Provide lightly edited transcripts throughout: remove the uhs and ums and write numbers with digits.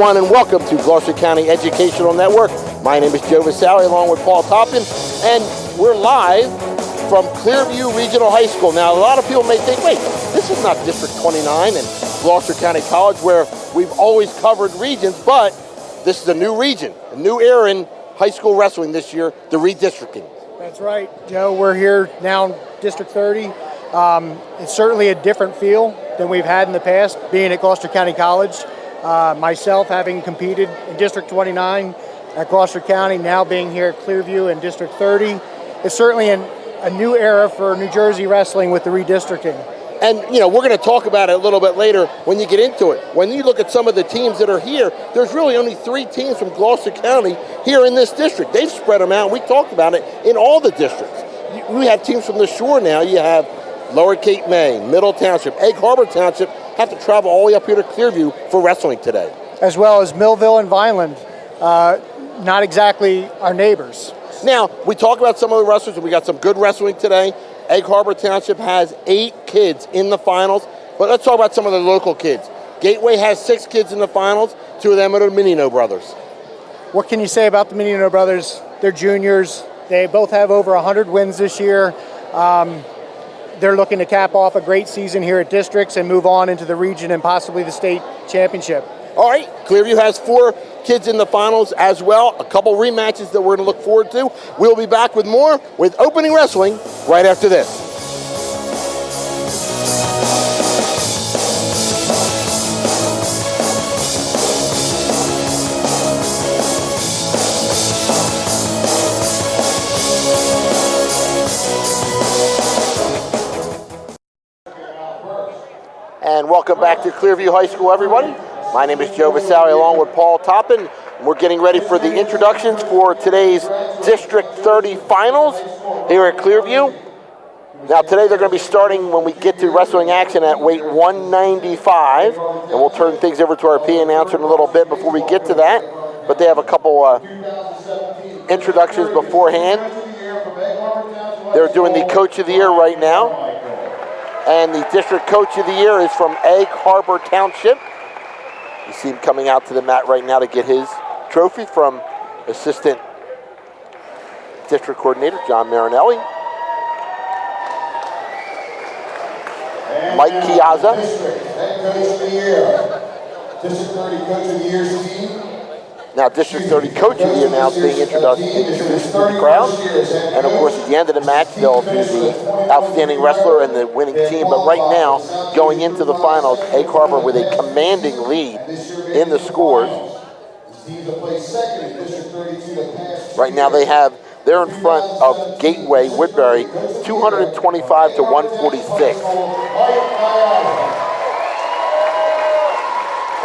everyone, and welcome to Gloucester County Educational Network. My name is Joe Visalli along with Paul Toppin, and we're live from Clearview Regional High School. Now, a lot of people may think, wait, this is not District 29 and Gloucester County College where we've always covered regions, but this is a new region, a new era in high school wrestling this year, the redistricting. That's right, Joe. We're here now in District 30. It's certainly a different feel than we've had in the past, being at Gloucester County College. Myself having competed in District 29 at Gloucester County, now being here at Clearview in District 30. It's certainly a new era for New Jersey wrestling with the redistricting. And, you know, we're going to talk about it a little bit later when you get into it. When you look at some of the teams that are here, there's really only 3 teams from Gloucester County here in this district. They've spread them out. We talked about it in all the districts. We have teams from the shore now. You have Lower Cape May, Middle Township, Egg Harbor Township have to travel all the way up here to Clearview for wrestling today. As well as Millville and Vineland, not exactly our neighbors. Now, we talk about some of the wrestlers, and we got some good wrestling today. Egg Harbor Township has 8 kids in the finals, but let's talk about some of the local kids. Gateway has 6 kids in the finals. 2 of them are the Menino brothers. What can you say about the Menino brothers? They're juniors. They both have over 100 wins this year. They're looking to cap off a great season here at districts and move on into the region and possibly the state championship. All right, Clearview has 4 kids in the finals as well. A couple rematches that we're going to look forward to. We'll be back with more with opening wrestling right after this. And welcome back to Clearview High School, everybody. My name is Joe Visalli along with Paul Toppin. We're getting ready for the introductions for today's District 30 finals here at Clearview. Now today they're going to be starting when we get to wrestling action at weight 195. And we'll turn things over to our PA announcer in a little bit before we get to that. But they have a couple introductions beforehand. They're doing the Coach of the Year right now. And the District Coach of the Year is from Egg Harbor Township. You see him coming out to the mat right now to get his trophy from Assistant District Coordinator John Marinelli. Mike Chiazza. Head Coach of the Year. District 30 Coach of the Year team. Now District 30 Coach of the Year now is being introduced to the crowd. And of course at the end of the match they'll do the outstanding wrestler and the winning team. But right now, going into the finals, Egg Harbor with a commanding lead in the scores. Right now they're in front of Gateway Woodbury 225 to 146.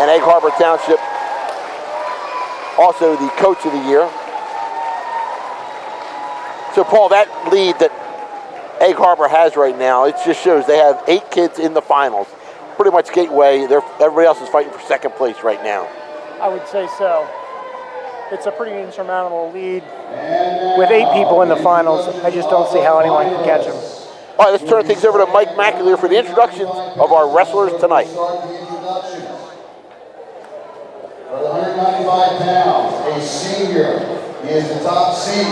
And Egg Harbor Township also the Coach of the Year. So Paul, that lead that Egg Harbor has right now, it just shows they have 8 kids in the finals. Pretty much Gateway, everybody else is fighting for second place right now. I would say so. It's a pretty insurmountable lead with 8 people in the finals. I just don't see how anyone can catch them. All right, let's turn things over to Mike McAleer for the introductions of our wrestlers tonight. For the 195 pounds, a senior. He is the top seed.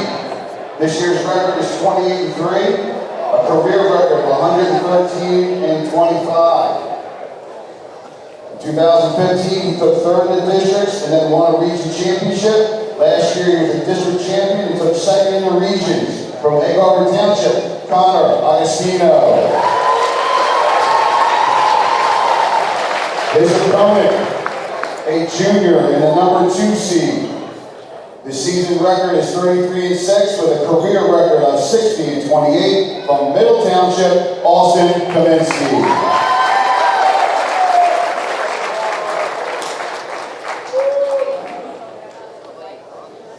This year's record is 28-3, a career record of 113-25. In 2015, he took 3rd in the districts and then won a region championship. Last year, he was a district champion and took 2nd in the regions. From Egg Harbor Township, Connor Agostino. His opponent, a junior and the number 2 seed. The season record is 33-6 with a career record of 60-28 from Middle Township, Austin Kaminsky.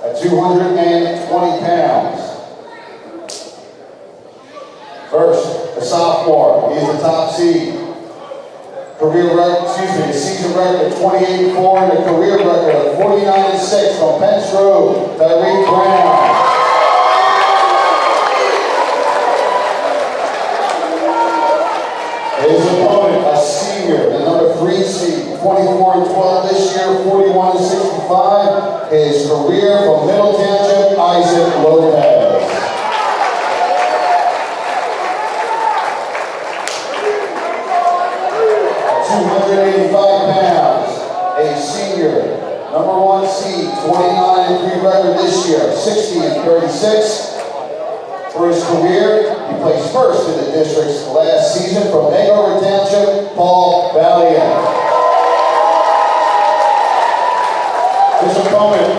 At 220 pounds. First, a sophomore. He is the top seed. Season record of 28-4 and a career record of 49-6 from Pence Road, Tyreek Brown. His opponent, a senior, the number 3 seed, 24-12 this year, 41-6 his career from Middle Township, Isaac Lopez. 285 pounds, a senior, number 1 seed, 29-3 record this year, 60-36. For his career, he placed first in the district's last season from Egg Township, Paul Valiant. His opponent,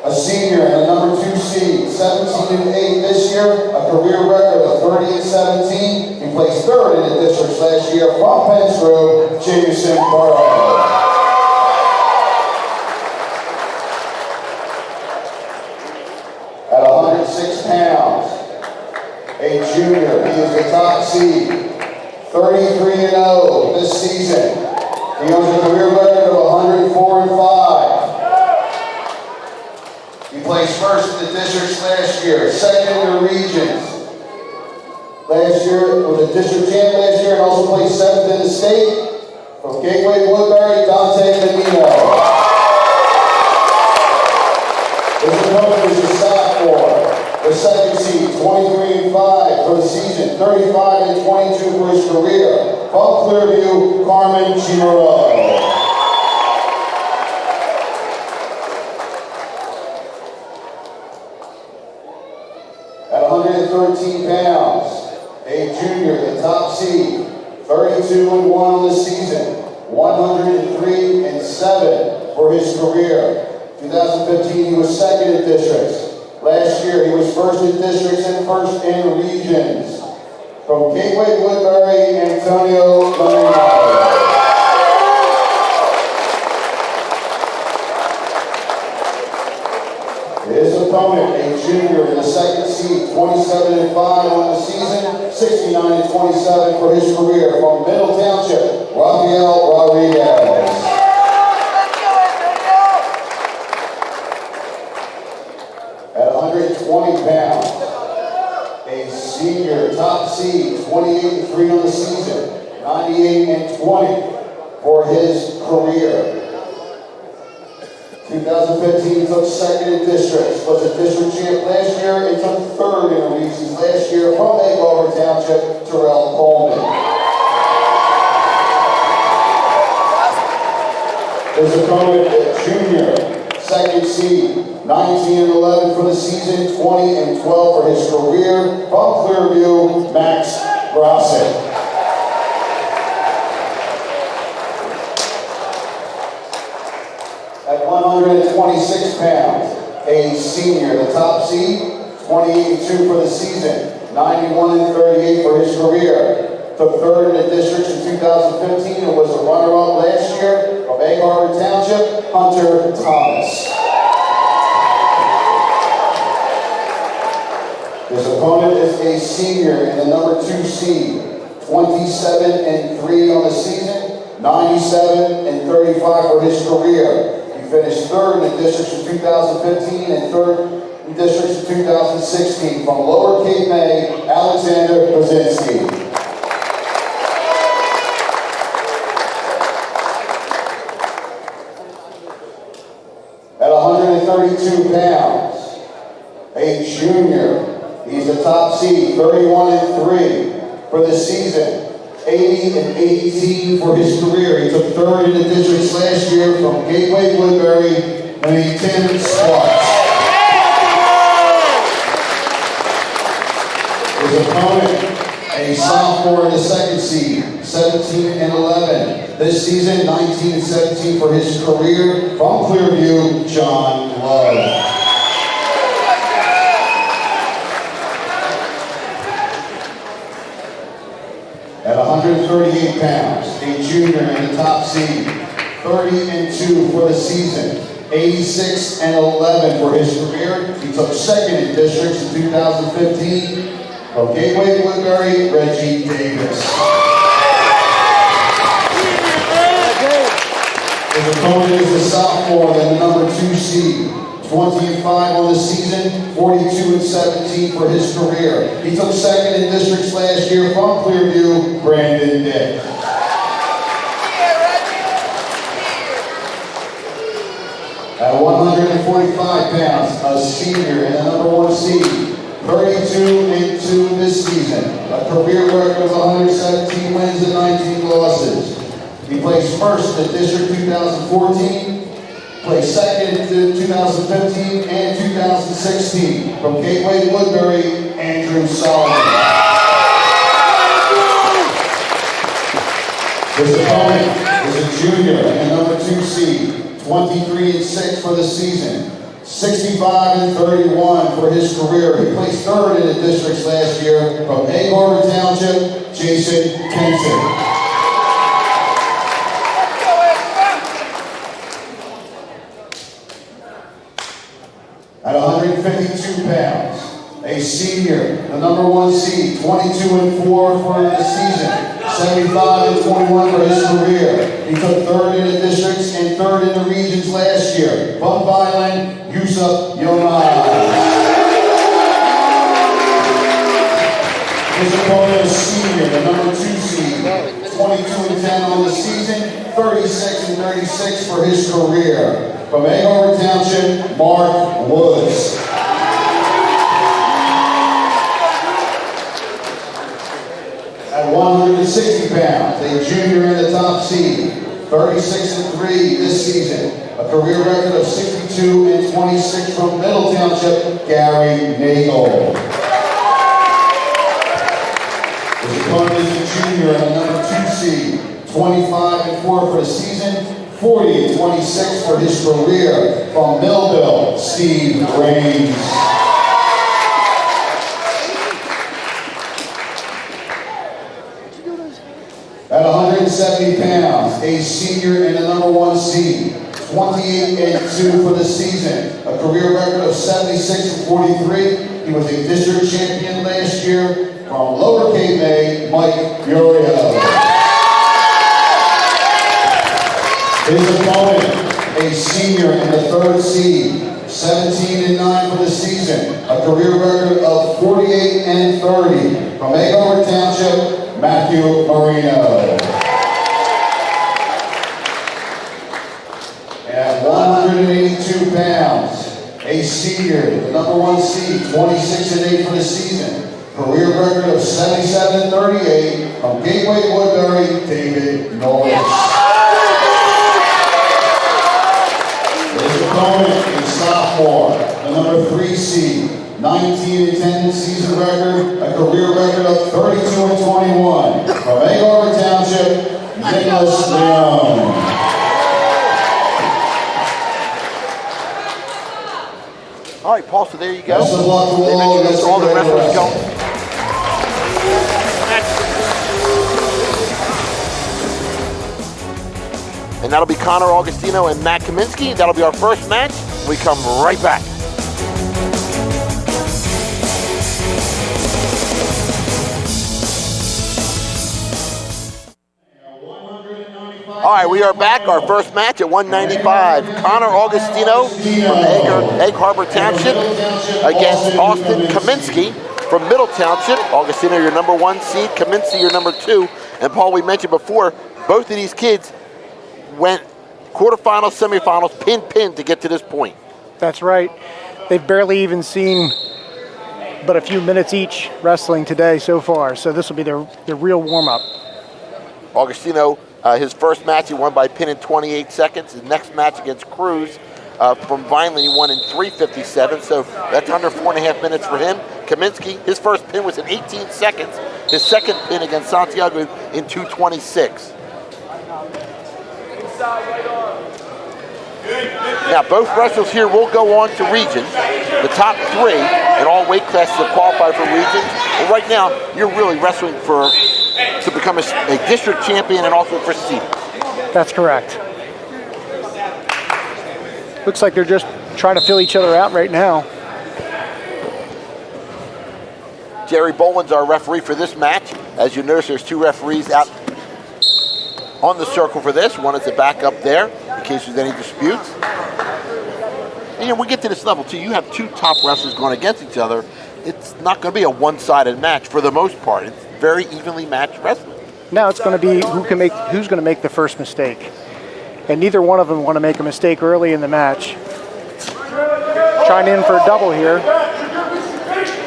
a senior and a number 2 seed, 17-8 this year, a career record of 30-17. He placed third in the district's last year from Pensgrove, Jameson Borough. At 106 pounds, a junior, he is the top seed, 33-0 this season. He owns a career record of 104-5. He placed first in the districts last year, second in the regions. Last year was a district champ last year and also placed 7th in the state. From Gateway Woodbury, Dante Menino. His opponent is a sophomore, the second seed, 23-5 for the season, 35-22 for his career. From Clearview, Carmen Chimero. At 113 pounds, a junior, the top seed, 32-1 on the season, 103-7 for his career. 2015, he was second in districts. Last year, he was first in districts and first in regions. From Gateway Woodbury, Antonio Lamino. His opponent, a junior in the second seed, 27-5 on the season, 69-27 for his career. From Middle Township, Rafael Rodriguez. At 120 pounds, a senior, top seed, 28-3 on the season, 98-20 for his career. 2015, he took second in districts, was a district champ last year, and took third in the regions last year from Egg Township, Terrell Coleman. His opponent, a junior, second seed, 19-11 for the season, 20-12 for his career. From Clearview, Max Grosset. At 126 pounds, a senior, the top seed, 28-2 for the season, 91-38 for his career. Took third in the districts in 2015 and was a runner-up last year from Egg Harbor Township, Hunter Thomas. His opponent is a senior in the number 2 seed, 27-3 on the season, 97-35 for his career. He finished third in the districts in 2015 and third in districts in 2016 from Lower Cape May, Alexander Brzezinski. At 132 pounds, a junior. He's the top seed, 31-3 for the season, 80-18 for his career. He took third in the districts last year from Gateway Woodbury, named Tim Sparks. His opponent, a sophomore in the second seed, 17-11. This season, 19-17 for his career. From Clearview, John Love. At 138 pounds, a junior in the top seed, 30-2 for the season, 86-11 for his career. He took second in districts in 2015 from Gateway Woodbury, Reggie Davis. His opponent is the sophomore, the number 2 seed, 20-5 on the season, 42-17 for his career. He took second in districts last year from Clearview, Brandon Dick. At 145 pounds, a senior and the number 1 seed, 32-2 this season. A career record of 117 wins and 19 losses. He placed first in the district 2014, placed second in 2015 and 2016. From Gateway Woodbury, Andrew Solomon. His opponent is a junior and number 2 seed. 23-6 for the season, 65-31 for his career. He placed 3rd in the districts last year. From Egg Harbor Township, Jason Kenton. At 152 pounds, a senior, the number 1 seed, 22-4 for the season. 75-21 for his career. He took 3rd in the districts and 3rd in the regions last year. From Violin, Yusuf Yomai. His opponent is senior, the number 2 seed. 22-10 on the season, 36-36 for his career. From Egg Harbor Township, Mark Woods. At 160 pounds, a junior in the top seed, 36-3 this season. A career record of 62-26 from Middle Township, Gary Nagel. His opponent is a junior and a number 2 seed, 25-4 for the season, 40-26 for his career. From Millville, Steve Raines. At 170 pounds, a senior and the number 1 seed, 28-2 for the season. A career record of 76-43. He was a district champion last year. From Lower Cape May, Mike Urio. His opponent, a senior and the 3rd seed, 17-9 for the season. A career record of 48-30. From Egg Harbor Township, Matthew Marino. At 182 pounds, a senior, the number 1 seed, 26-8 for the season. Career record of 77-38 from Gateway Woodbury, David Norris. His opponent is sophomore, the number 3 seed, 19-10 season record, a career record of 32-21 from Egg Harbor Township, Nicholas Leon. All right, Paul, so there you go. Best of luck to all the referees going. And that'll be Connor Augustino and Matt Kaminsky. That'll be our first match. We come right back. All right, we are back. Our first match at 195. Connor Augustino from Egg Harbor Township against Austin Kaminsky from Middle Township. Augustino, your number 1 seed. Kaminsky, your number 2. And Paul, we mentioned before, both of these kids went quarterfinals, semifinals, pin to get to this point. That's right. They've barely even seen but a few minutes each wrestling today so far. So this will be their real warm-up. Augustino, his first match, he won by pin in 28 seconds. His next match against Cruz from Vineland, he won in 3:57. So that's under 4.5 minutes for him. Kaminsky, his first pin was in 18 seconds. His second pin against Santiago in 2:26. Now, both wrestlers here will go on to regions. The top 3 in all weight classes have qualified for regions. And right now, you're really wrestling to become a district champion and also for seed. That's correct. Looks like they're just trying to fill each other out right now. Jerry Boland's our referee for this match. As you notice, there's 2 referees out on the circle for this. One is the backup there, in case there's any disputes. And we get to this level too. You have 2 top wrestlers going against each other. It's not going to be a one-sided match for the most part. It's very evenly matched wrestling. Now it's going to be who's going to make the first mistake. and neither one of them want to make a mistake early in the match. Trying in for a double here.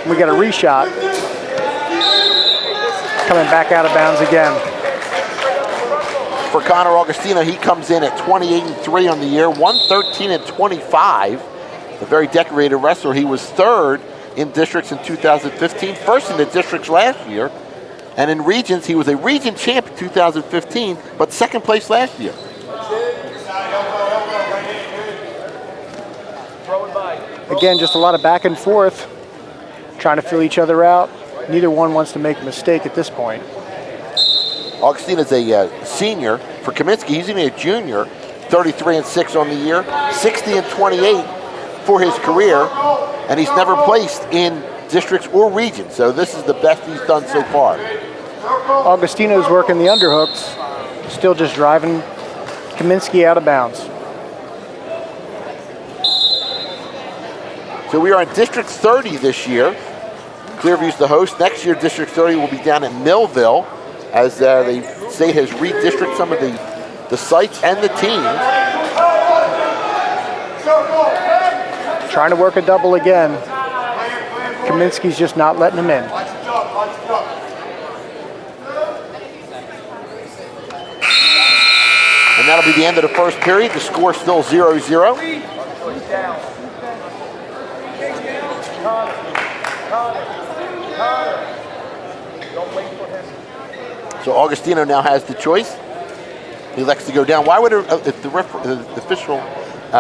We got a reshot. Coming back out of bounds again. For Connor Augustino, he comes in at 28-3 on the year, 113-25. A very decorated wrestler. He was third in districts in 2015, first in the districts last year, and in regions, he was a region champ in 2015, but second place last year. Again, just a lot of back and forth, trying to feel each other out. Neither one wants to make a mistake at this point. Augustino's a senior. For Kaminsky, he's only a junior, 33-6 on the year, 60-28 for his career, and he's never placed in districts or regions, so this is the best he's done so far. Augustino's working the underhooks, still just driving Kaminsky out of bounds. So we are in District 30 this year. Clearview's the host. Next year, District 30 will be down in Millville, as the state has redistricted some of the sites and the teams. Trying to work a double again. Kaminsky's just not letting him in. And that'll be the end of the first period. The score still 0-0. So Augustino now has the choice. He elects to go down. Why would if the official,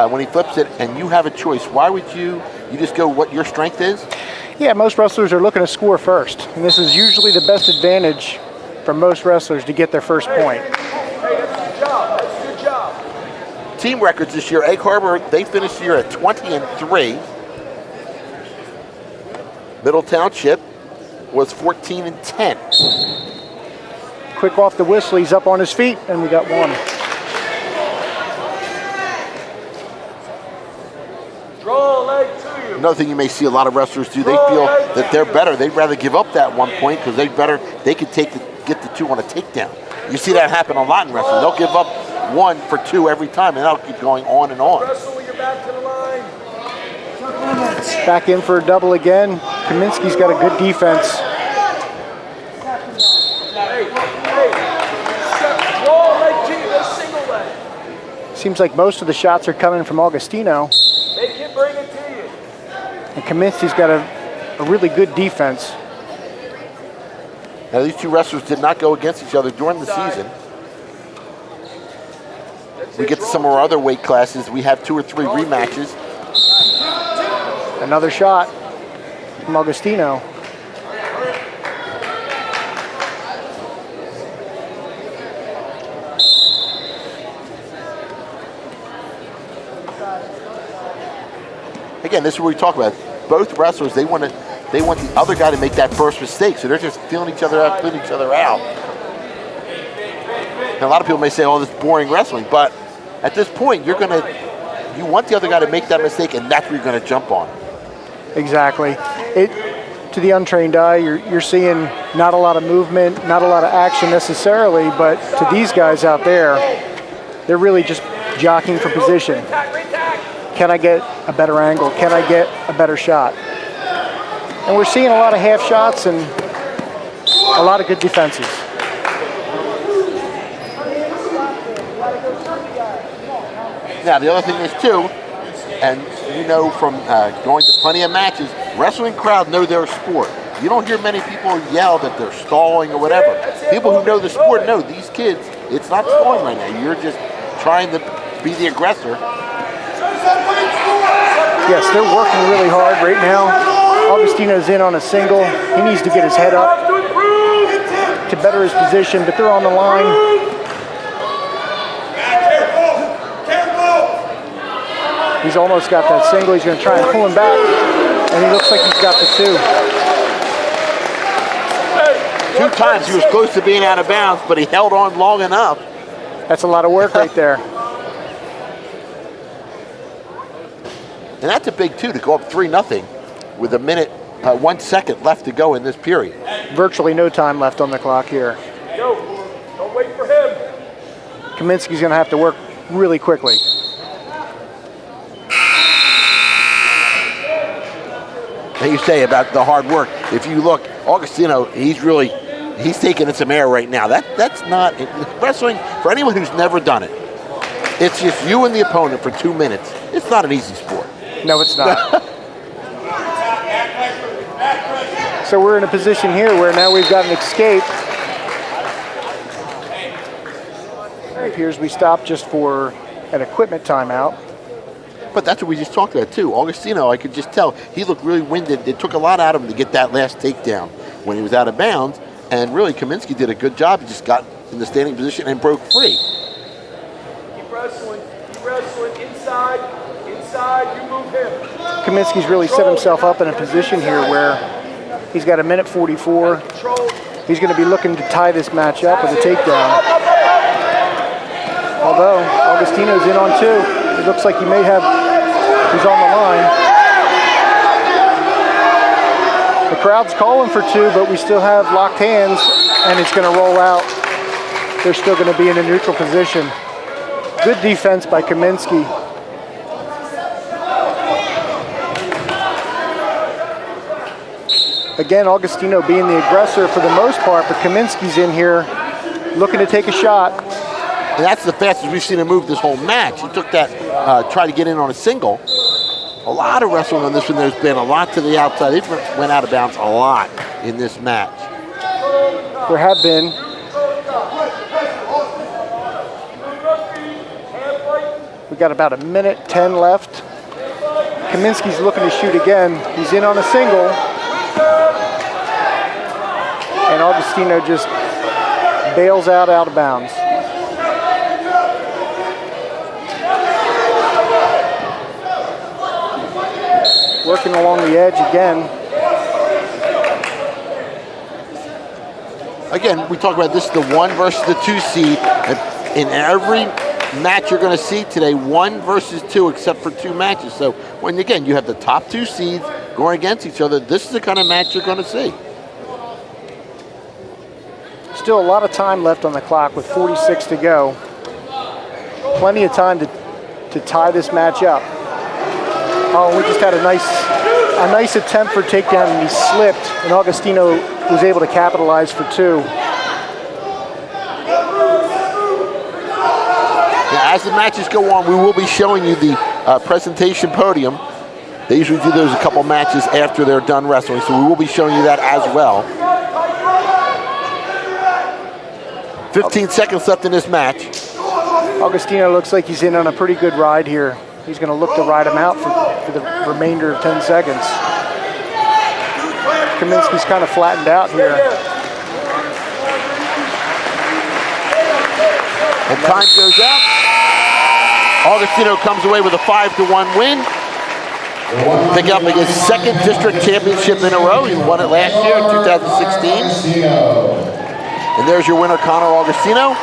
when he flips it and you have a choice, why would you just go what your strength is? Yeah, most wrestlers are looking to score first, and this is usually the best advantage for most wrestlers to get their first point. Team records this year, Egg Harbor, they finished the year at 20-3. Middle Township was 14-10. Quick off the whistle, he's up on his feet, and we got one. Draw a leg to you. Another thing you may see a lot of wrestlers do, they feel that they're better. They'd rather give up that 1 point because they could get the 2 on a takedown. You see that happen a lot in wrestling. They'll give up 1 for 2 every time, and that'll keep going on and on. Wrestle when you're back to the line. Back in for a double again. Kaminsky's got a good defense. Draw a leg to you, no single leg. Seems like most of the shots are coming from Augustino. They can bring it to you. And Kaminsky's got a really good defense. Now, these two wrestlers did not go against each other during the season. We get to some of our other weight classes. We have 2 or 3 rematches. Another shot from Augustino. Again, this is what we talk about. Both wrestlers, they want the other guy to make that first mistake, so they're just feeling each other out, feeling each other out. And a lot of people may say, "Oh, this is boring wrestling," but at this point, you want the other guy to make that mistake, and that's what you're going to jump on. Exactly. To the untrained eye, you're seeing not a lot of movement, not a lot of action necessarily, but to these guys out there, they're really just jockeying for position. Can I get a better angle? Can I get a better shot? And we're seeing a lot of half shots and a lot of good defenses. Now, the other thing is, too, and you know from going to plenty of matches, wrestling crowd know their sport. You don't hear many people yell that they're stalling or whatever. People who know the sport know these kids, it's not stalling right now. You're just trying to be the aggressor. Yes, they're working really hard right now. Augustino's in on a single. He needs to get his head up to better his position, but they're on the line. He's almost got that single. He's going to try and pull him back, and he looks like he's got the 2. 2 times he was close to being out of bounds, but he held on long enough. That's a lot of work right there. And that's a big 2 to go up 3-0 with 1 second left to go in this period. Virtually no time left on the clock here. Go. Don't wait for him. Kaminsky's going to have to work really quickly. Like you say about the hard work. If you look, Augustino, he's taking some air right now. That's not wrestling for anyone who's never done it. It's just you and the opponent for 2 minutes. It's not an easy sport. No, it's not. So we're in a position here where now we've got an escape. It appears we stopped just for an equipment timeout. But that's what we just talked about too. Augustino, I could just tell, he looked really winded. It took a lot out of him to get that last takedown when he was out of bounds. And really, Kaminsky did a good job. He just got in the standing position and broke free. Keep wrestling, inside, you move him. Kaminsky's really set himself up in a position here where he's got 1:44. He's going to be looking to tie this match up with a takedown. Although Augustino's in on two. It looks like he's on the line. The crowd's calling for two, but we still have locked hands, and it's going to roll out. They're still going to be in a neutral position. Good defense by Kaminsky. Again, Augustino being the aggressor for the most part, but Kaminsky's in here looking to take a shot. And that's the fastest we've seen him move this whole match. He took that, tried to get in on a single. A lot of wrestling on this one. There's been a lot to the outside. It went out of bounds a lot in this match. There have been. We got about 1:10 left. Kaminsky's looking to shoot again. He's in on a single. And Augustino just bails out of bounds. Working along the edge again. Again, we talk about this is the 1 versus the 2 seed. In every match you're going to see today, 1 versus 2, except for 2 matches. So when again you have the top 2 seeds going against each other, this is the kind of match you're going to see. Still a lot of time left on the clock with 46 to go. Plenty of time to tie this match up. Oh, we just had a nice attempt for takedown, and he slipped, and Augustino was able to capitalize for 2. Now, as the matches go on, we will be showing you the presentation podium. They usually do those a couple matches after they're done wrestling, so we will be showing you that as well. 15 seconds left in this match. Augustino looks like he's in on a pretty good ride here. He's going to look to ride him out for the remainder of 10 seconds. Kaminsky's kind of flattened out here. And time goes out. Augustino comes away with a 5-1 win. Picking up his 2nd district championship in a row. He won it last year in 2016. And there's your winner, Connor Augustino.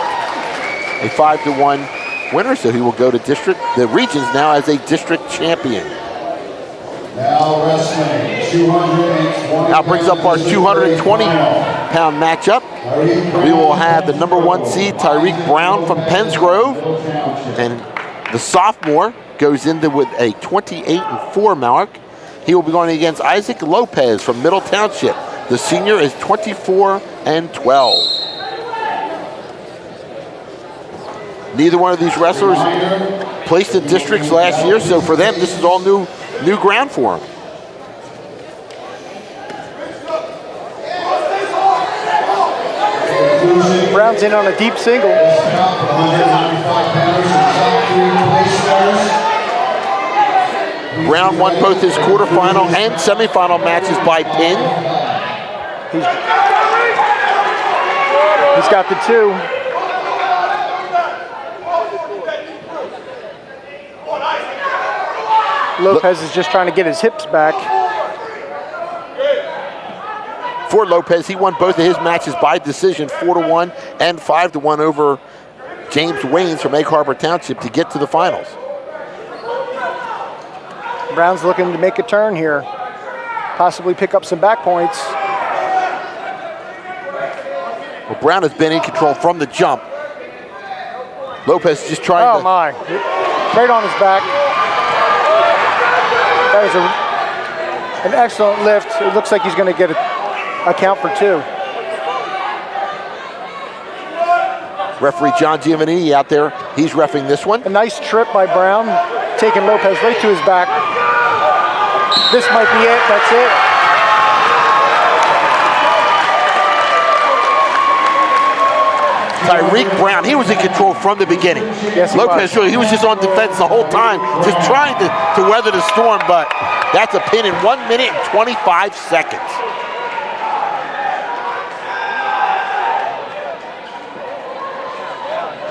A 5-1 winner, so he will go to the regions now as a district champion. Now wrestling, 220. Now brings up our 220-pound matchup. We will have the number 1 seed, Tyreek Brown from Penns Grove. And the sophomore goes into with a 28-4 mark. He will be going against Isaac Lopez from Middle Township. The senior is 24-12. Neither one of these wrestlers placed in districts last year, so for them, this is all new ground for them. Brown's in on a deep single. Brown won both his quarterfinal and semifinal matches by pin. He's got the 2. Lopez is just trying to get his hips back. For Lopez, he won both of his matches by decision, 4-1 and 5-1 over James Waynes from Egg Harbor Township to get to the finals. Brown's looking to make a turn here, possibly pick up some back points. Well, Brown has been in control from the jump. Lopez just trying Oh to. my, right on his back. That was an excellent lift. It looks like he's going to get a count for 2. Referee John Giovannini out there. He's reffing this one. A nice trip by Brown, taking Lopez right to his back. This might be it, that's it. Tyreek Brown, he was in control from the beginning. Yes, Lopez, he was just on defense the whole time, just trying to weather the storm, but that's a pin in 1 minute and 25 seconds.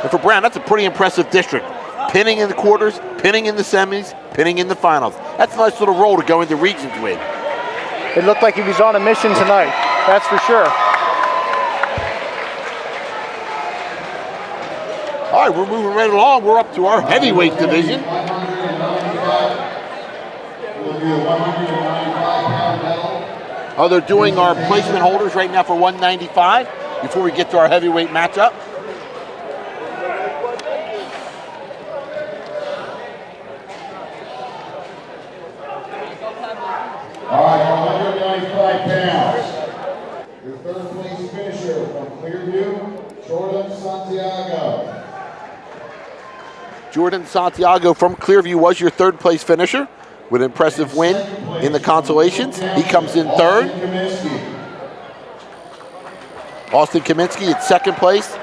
And for Brown, that's a pretty impressive district. Pinning in the quarters, pinning in the semis, pinning in the finals. That's a nice little roll to go into regions with. It looked like he was on a mission tonight, that's for sure. All right, we're moving right along. We're up to our heavyweight division. Oh, they're doing our placement holders right now for 195 before we get to our heavyweight matchup. All right, 195 pounds. Your third place finisher from Clearview, Jordan Santiago. Jordan Santiago from Clearview was your third place finisher with an impressive win in the consolations. He comes in third. Austin Kaminsky at second place.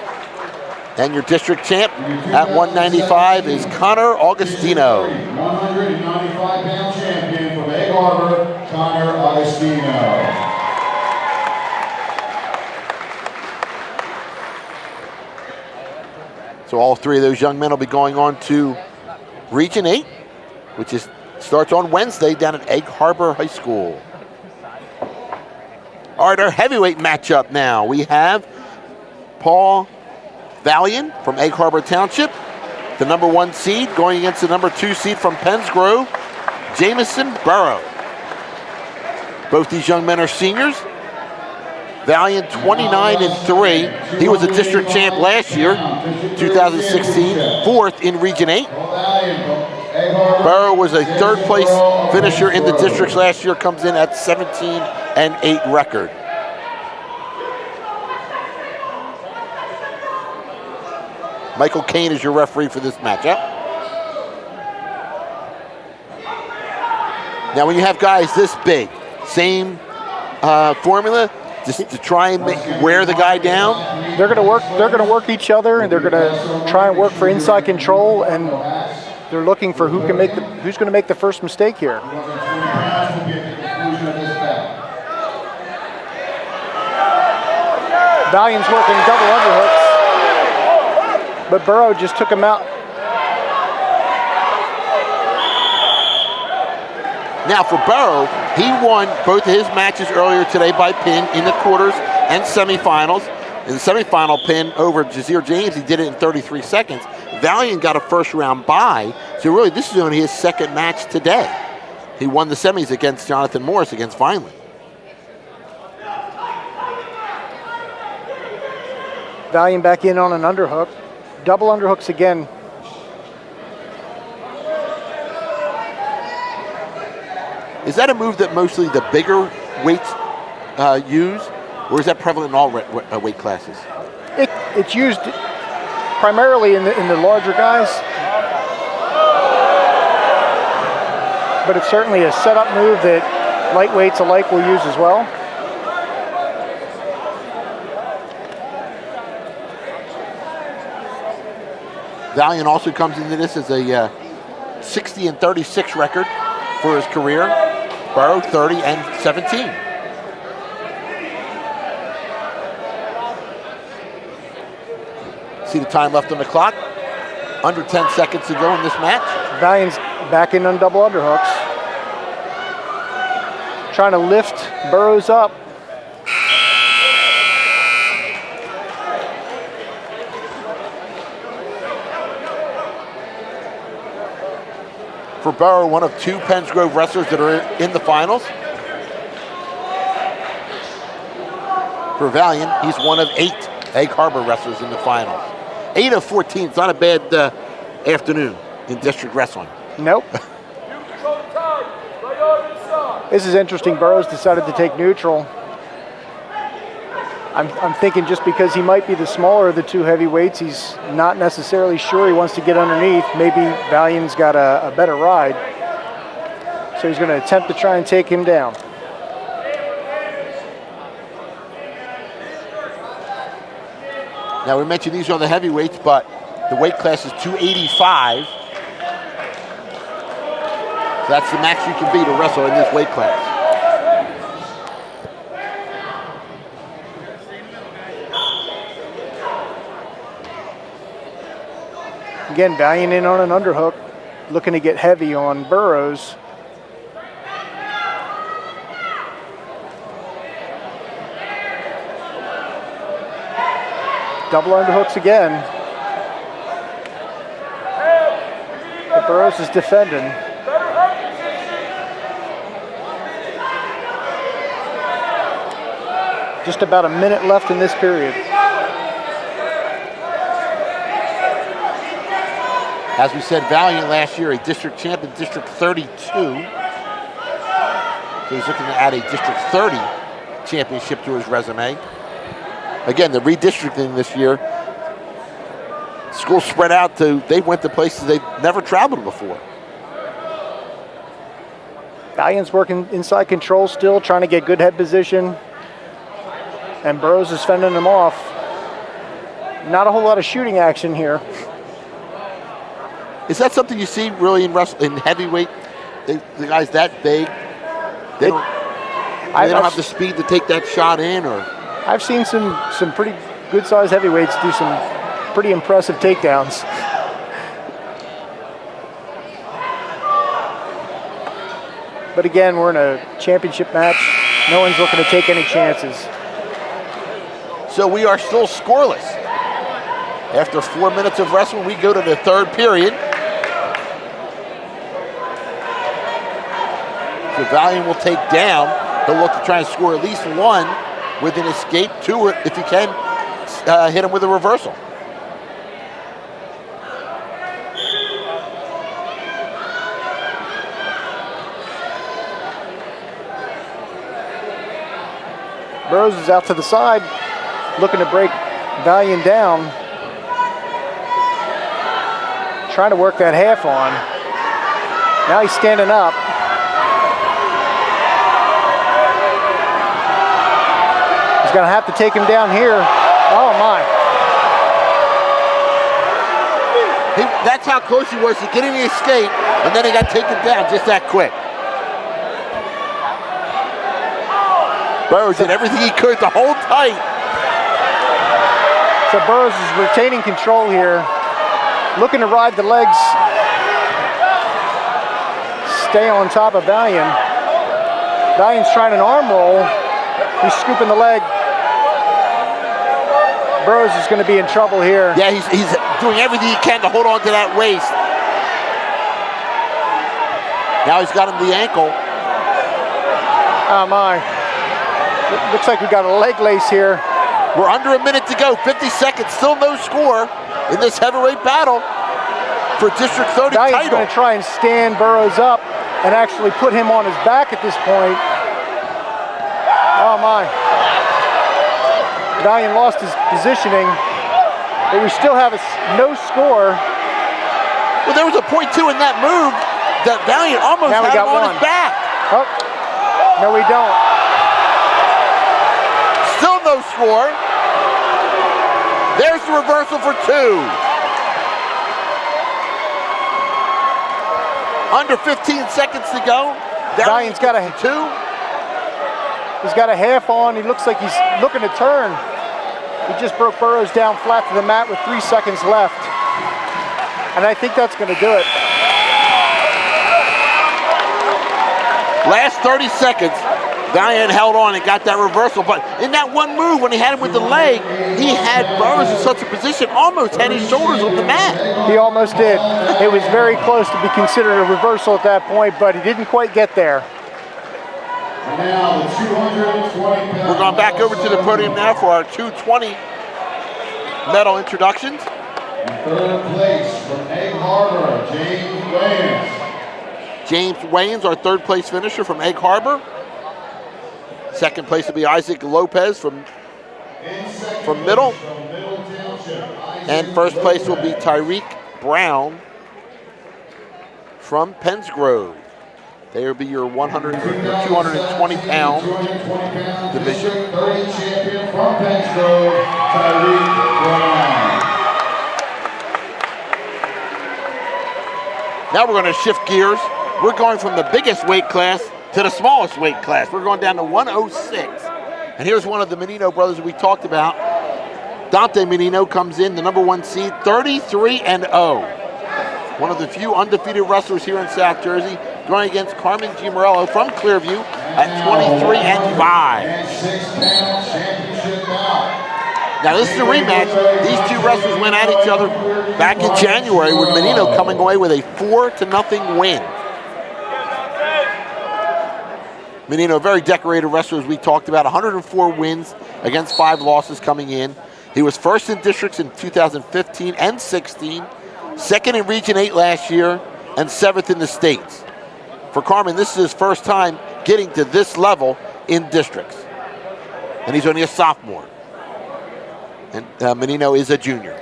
And your district champ at 195 is Connor Augustino. 195-pound champion from Egg Harbor, Connor Augustino. So all 3 of those young men will be going on to Region 8, which starts on Wednesday down at Egg Harbor High School. All right, our heavyweight matchup now. We have Paul Valiant from Egg Harbor Township, the number 1 seed, going against the number 2 seed from Penns Grove, Jamison Burrow. Both these young men are seniors. Valiant 29-3. He was a district champ last year, 2016, 4th in Region 8. Burrow was a 3rd place finisher in the districts last year, comes in at 17-8 record. Michael Kane is your referee for this matchup. Now, when you have guys this big, same formula, just to try and wear the guy down. They're going to work. They're going to work each other, and they're going to try and work for inside control. And they're looking for who's going to make the first mistake here. Valiant's working double underhooks, but Burrow just took him out. Now for Burrow, he won both of his matches earlier today by pin in the quarters and semifinals. In the semifinal pin over Jazir James, he did it in 33 seconds. Valiant got a first round bye, so really this is only his second match today. He won the semis against Jonathan Morris against Vineland. Valiant back in on an underhook. Double underhooks again. Is that a move that mostly the bigger weights use, or is that prevalent in all weight classes? It's used primarily in the larger guys, but it's certainly a setup move that lightweights alike will use as well. Valiant also comes into this as a 60-36 record for his career. Burrow 30-17. See the time left on the clock. Under 10 seconds to go in this match. Valiant's back in on double underhooks. Trying to lift Burrows up. For Burrow, one of 2 Penns Grove wrestlers that are in the finals. For Valiant, he's one of 8 Egg Harbor wrestlers in the finals. 8 of 14. It's not a bad afternoon in district wrestling. Nope. You control the tag. Right arm inside. This is interesting. Burroughs decided to take neutral. I'm thinking just because he might be the smaller of the two heavyweights, he's not necessarily sure he wants to get underneath. Maybe Valiant's got a better ride. So he's going to attempt to try and take him down. Now, we mentioned these are the heavyweights, but the weight class is 285. So that's the max you can be to wrestle in this weight class. Again, Valiant in on an underhook, looking to get heavy on Burroughs. Double underhooks again. But Burroughs is defending. Just about a minute left in this period. As we said, Valiant last year, a district champion, District 32. So he's looking to add a District 30 championship to his resume. Again, the redistricting this year, schools spread out they went to places they've never traveled before. Valiant's working inside control still, trying to get good head position. And Burroughs is fending him off. Not a whole lot of shooting action here. Is that something you see really in wrestling, in heavyweight? The guys that big, they don't have the speed to take that shot in, or? I've seen some pretty good-sized heavyweights do some pretty impressive takedowns. But again, we're in a championship match. No one's looking to take any chances. So we are still scoreless. After 4 minutes of wrestling, we go to the third period. So Valiant will take down. He'll look to try and score at least one with an escape, two if he can, hit him with a reversal. Burroughs is out to the side, looking to break Valiant down. Trying to work that half on. Now he's standing up. He's gonna have to take him down here. Oh my. That's how close he was to getting the escape, and then he got taken down just that quick. Burroughs did everything he could to hold tight. So Burroughs is retaining control here, looking to ride the legs, stay on top of Valiant. Valiant's trying an arm roll. He's scooping the leg. Burroughs is going to be in trouble here. Yeah, he's doing everything he can to hold on to that waist. Now he's got him the ankle. Oh my. Looks like we got a leg lace here. We're under a minute to go, 50 seconds, still no score in this heavyweight battle for District 30 Valiant's title. going to try and stand Burroughs up and actually put him on his back at this point. Oh my. Valiant lost his positioning, but we still have no score. Well, there was a point too in that move that Valiant almost Now we had got him on one. his back. Oh, no we don't. Still no score. There's the reversal for two. Under 15 seconds to go. Valiant's got a two. He's got a half on. He looks like he's looking to turn. He just broke Burroughs down flat to the mat with 3 seconds left. And I think that's going to do it. Last 30 seconds, Valiant held on and got that reversal. But in that one move, when he had him with the leg, he had Burroughs in such a position, almost had his shoulders on the mat. He almost did. It was very close to be considered a reversal at that point, but he didn't quite get there. Now the 220 We're going back over to the podium now for our 220 medal introductions. Third place from Egg Harbor, James Wayans. James Wayans, our third place finisher from Egg Harbor. Second place will be Isaac Lopez from Middle. And first place will be Tyreek Brown from Pennsgrove. They will be your 220-pound division. 30 champion from Pennsgrove, Tyreek Brown. Now we're going to shift gears. We're going from the biggest weight class to the smallest weight class. We're going down to 106. And here's one of the Menino brothers we talked about. Dante Menino comes in, the number 1 seed, 33-0. One of the few undefeated wrestlers here in South Jersey, going against Carmen G. Morello from Clearview at 23-5. Now this is a rematch. These two wrestlers went at each other back in January with Menino coming away with a 4-0 win. Menino, a very decorated wrestler, as we talked about, 104 wins against 5 losses coming in. He was first in districts in 2015 and 16, second in Region 8 last year, and 7th in the States. For Carmen, this is his first time getting to this level in districts. And he's only a sophomore. And Menino is a junior.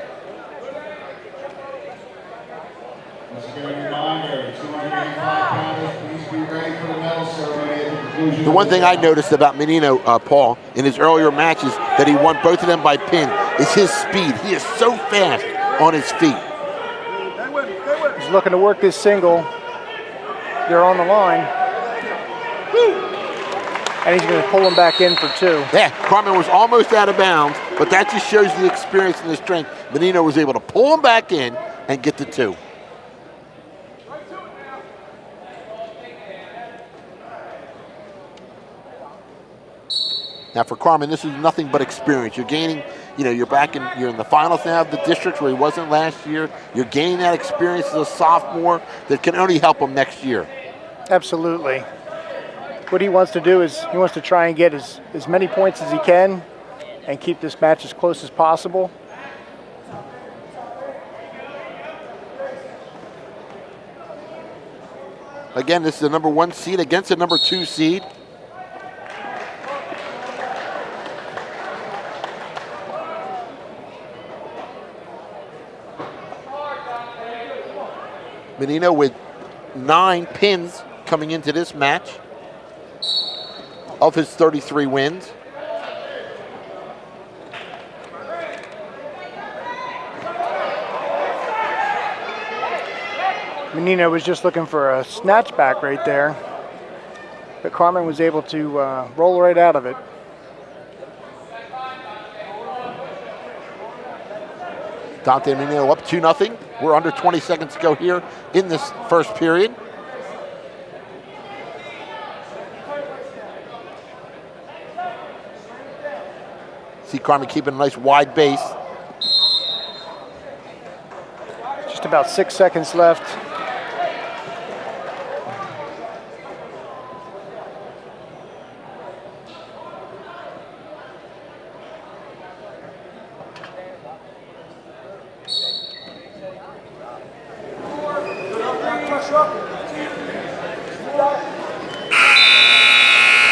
Once again, a reminder, 285-pounders, please be ready for the medal ceremony at the conclusion. The one thing I noticed about Menino, Paul, in his earlier matches, that he won both of them by pin, is his speed. He is so fast on his feet. He's looking to work this single. They're on the line. And he's going to pull him back in for 2. Yeah, Carmen was almost out of bounds, but that just shows the experience and the strength. Menino was able to pull him back in and get the 2. Now for Carmen, this is nothing but experience. You're gaining, you're in the finals now of the districts where he wasn't last year. You're gaining that experience as a sophomore that can only help him next year. Absolutely. What he wants to do is he wants to try and get as many points as he can and keep this match as close as possible. Again, this is the number 1 seed against the number 2 seed. Menino with 9 pins coming into this match of his 33 wins. Menino was just looking for a snatch back right there, but Carmen was able to roll right out of it. Dante Menino up 2-0. We're under 20 seconds to go here in this first period. See Carmen keeping a nice wide base. Just about 6 seconds left.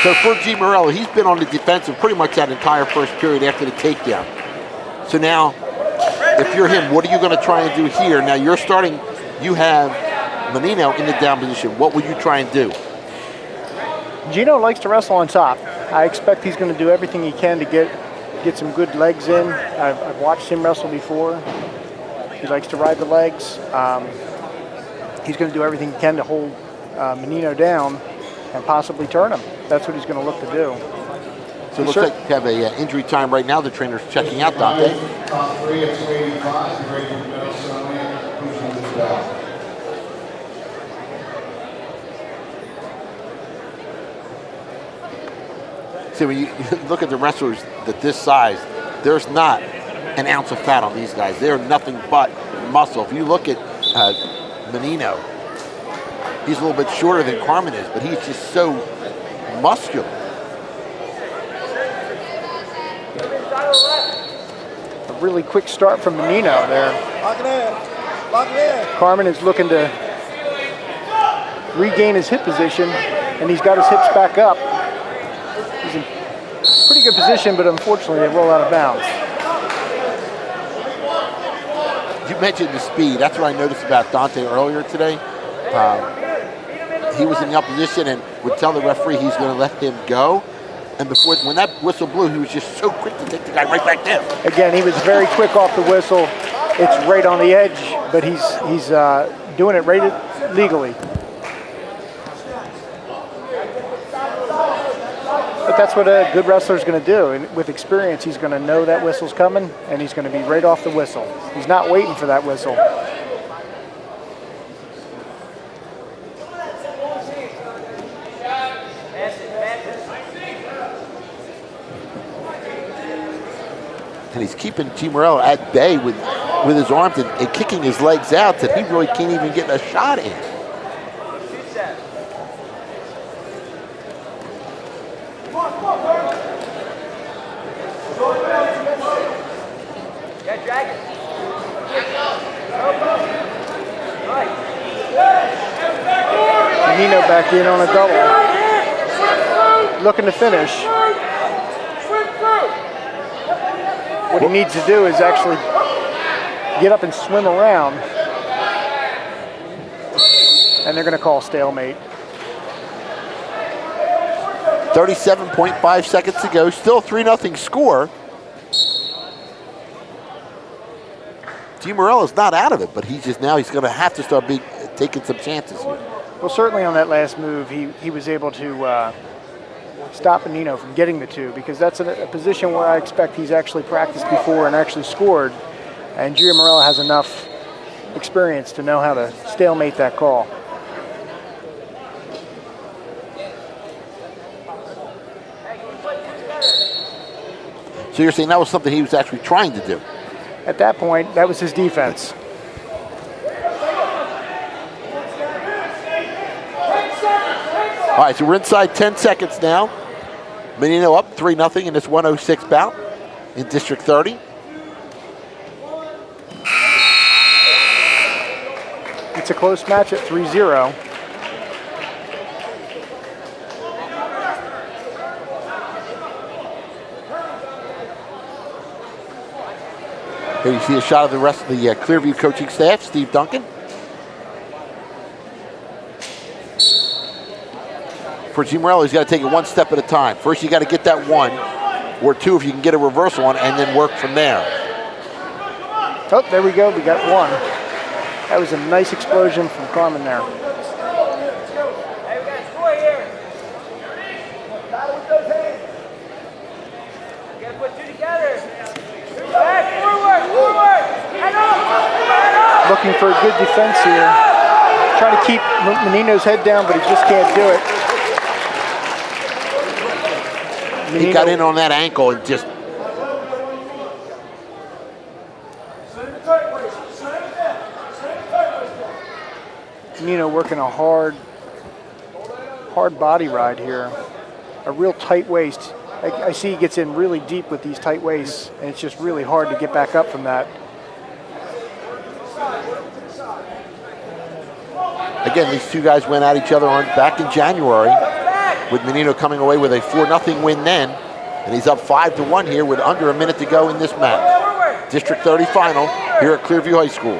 So for G. Morello, he's been on the defensive pretty much that entire first period after the takedown. So now, if you're him, what are you going to try and do here? Now you're starting, you have Menino in the down position. What will you try and do? Gino likes to wrestle on top. I expect he's going to do everything he can to get some good legs in. I've watched him wrestle before. He likes to ride the legs. He's going to do everything he can to hold Menino down and possibly turn him. That's what he's going to look to do. So it looks like you have an injury time right now. The trainer's checking out Dante. Top 3 at 285. Be ready for the medal ceremony at the conclusion of this bout. See, when you look at the wrestlers that this size, there's not an ounce of fat on these guys. They're nothing but muscle. If you look at Menino, he's a little bit shorter than Carmen is, but he's just so muscular. really quick start from Menino there. Lock it in. Lock it in. Carmen is looking to regain his hip position, and he's got his hips back up. He's in pretty good position, but unfortunately they roll out of bounds. You mentioned the speed. That's what I noticed about Dante earlier today. He was in the opposition and would tell the referee he's going to let him go. And when that whistle blew, he was just so quick to take the guy right back down. Again, he was very quick off the whistle. It's right on the edge, but he's doing it right legally. But that's what a good wrestler is going to do. And with experience, he's going to know that whistle's coming, and he's going to be right off the whistle. He's not waiting for that whistle. And he's keeping G. Morello at bay with his arms and kicking his legs out that he really can't even get a shot in. Menino back in on a double. Looking to finish. What he needs to do is actually get up and swim around. And they're going to call stalemate. 37.5 seconds to go. Still 3-0 score. G. Morello's not out of it, but he's going to have to start taking some chances here. Well, certainly on that last move, he was able to stop Menino from getting the two, because that's a position where I expect he's actually practiced before and actually scored. And Gio Morello has enough experience to know how to stalemate that call. So you're saying that was something he was actually trying to do? At that point, that was his defense. All right, so we're inside 10 seconds now. Menino up 3-0 in this 106 bout in District 30. It's a close match at 3-0. Here you see a shot of the rest of the Clearview coaching staff, Steve Duncan. For G. Morello, he's got to take it one step at a time. First, you got to get that one, or two if you can get a reversal on, and then work from there. Oh, there we go. We got one. That was a nice explosion from Carmen there. Looking for a good defense here. Trying to keep Menino's head down, but he just can't do it. He got in on that ankle and just... Menino working a hard body ride here. A real tight waist. I see he gets in really deep with these tight waists, and it's just really hard to get back up from that. Again, these two guys went at each other back in January, with Menino coming away with a 4-0 win then, and he's up 5-1 here with under a minute to go in this match. District 30 final here at Clearview High School.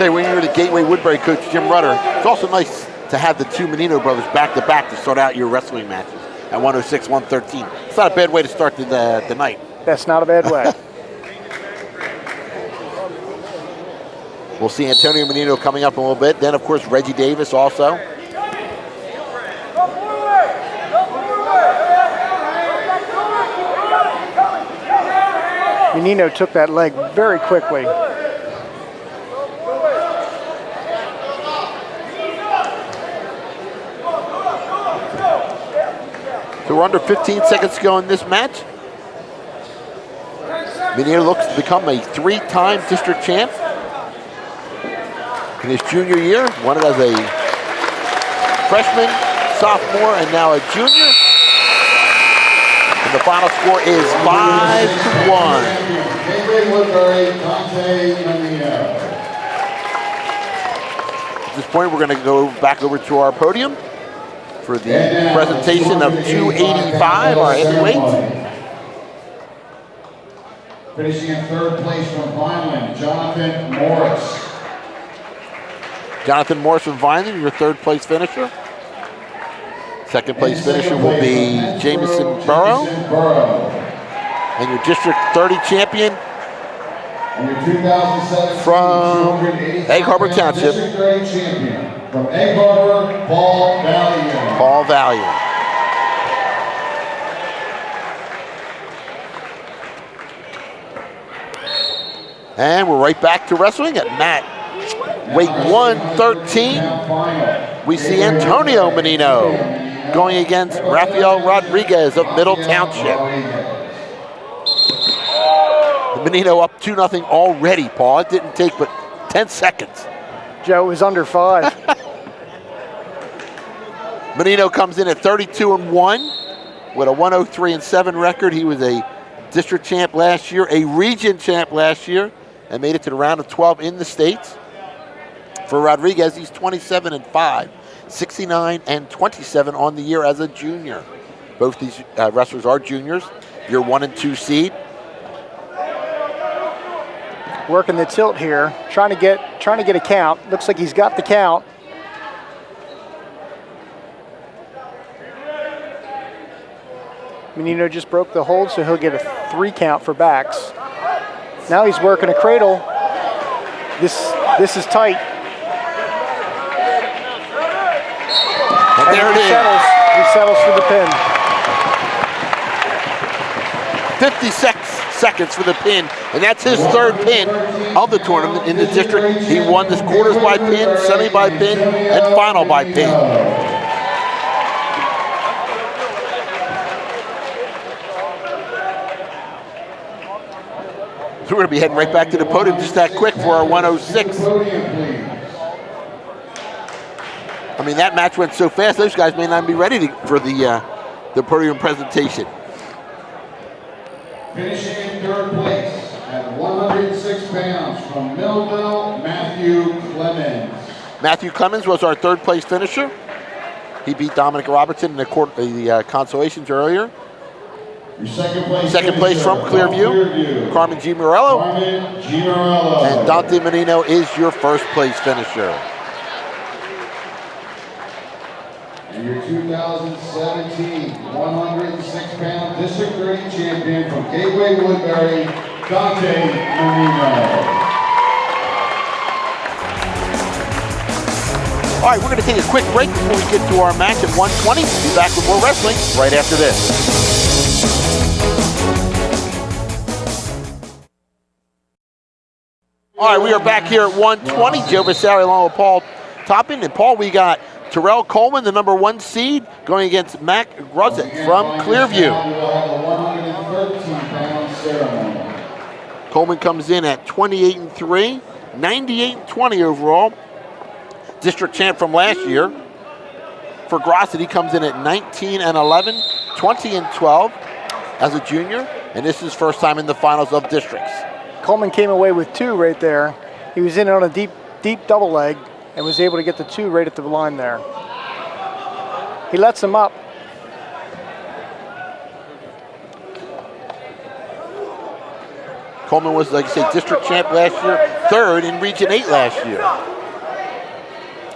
When you were the Gateway Woodbury coach, Jim Rutter, it's also nice to have the two Menino brothers back-to-back to start out your wrestling matches at 106, 113. It's not a bad way to start the night. That's not a bad way. We'll see Antonio Menino coming up in a little bit. Then, of course, Reggie Davis also. Menino took that leg very quickly. So we're under 15 seconds to go in this match. Menino looks to become a 3-time district champ. In his junior year, won it as a freshman, sophomore, and now a junior. And the final score is 5-1. At this point, we're going to go back over to our podium for the presentation of 285, our heavyweights. Finishing in third place from Vineland, Jonathan Morris. Jonathan Morris from Vineland, your third place finisher. Second place finisher will be Jameson Burrow. And your District 30 champion And your 2017 from Egg Harbor Township, District 30 champion from Egg Harbor, Paul Valiant. Paul Valiant. And we're right back to wrestling at mat weight 113. We see Antonio Menino going against Rafael Rodriguez of Middle Township. Menino up 2-0 already, Paul. It didn't take but 10 seconds. Joe, it was under 5. Menino comes in at 32-1 with a 103-7 record. He was a district champ last year, a region champ last year, and made it to the round of 12 in the States. For Rodriguez, he's 27-5, 69-27 on the year as a junior. Both these wrestlers are juniors. Your 1 and 2 seed. Working the tilt here, trying to get a count. Looks like he's got the count. Menino just broke the hold, so he'll get a 3 count for backs. Now he's working a cradle. This is tight. And there it is. He settles for the pin. 56 seconds for the pin, and that's his third pin of the tournament in the district. He won this quarters by pin, semi by pin, and final by pin. So we're going to be heading right back to the podium just that quick for our 106. I mean, that match went so fast, those guys may not be ready for the podium presentation. Finishing in third place at 106 pounds from Millville, Matthew Clemens. Matthew Clemens was our third place finisher. He beat Dominic Robertson in the consolations earlier. Your second place from Clearview, Carmen G. Morello. And Dante Menino is your first place finisher. And your 2017 106-pound District 30 champion from Gateway Woodbury, Dante Menino. All right, we're going to take a quick break before we get to our match at 120. Be back with more wrestling right after this. All right, we are back here at 120. Joe Visalli along with Paul Toppin. And Paul, we got Terrell Coleman, the number 1 seed, going against Mac Gruzett from Clearview. Coleman comes in at 28-3, 98-20 overall. District champ from last year. For Grosset, he comes in at 19-11, 20-12 as a junior, and this is his first time in the finals of districts. Coleman came away with 2 right there. He was in on a deep double leg and was able to get the 2 right at the line there. He lets him up. Coleman was, like I say, district champ last year, 3rd in Region 8 last year.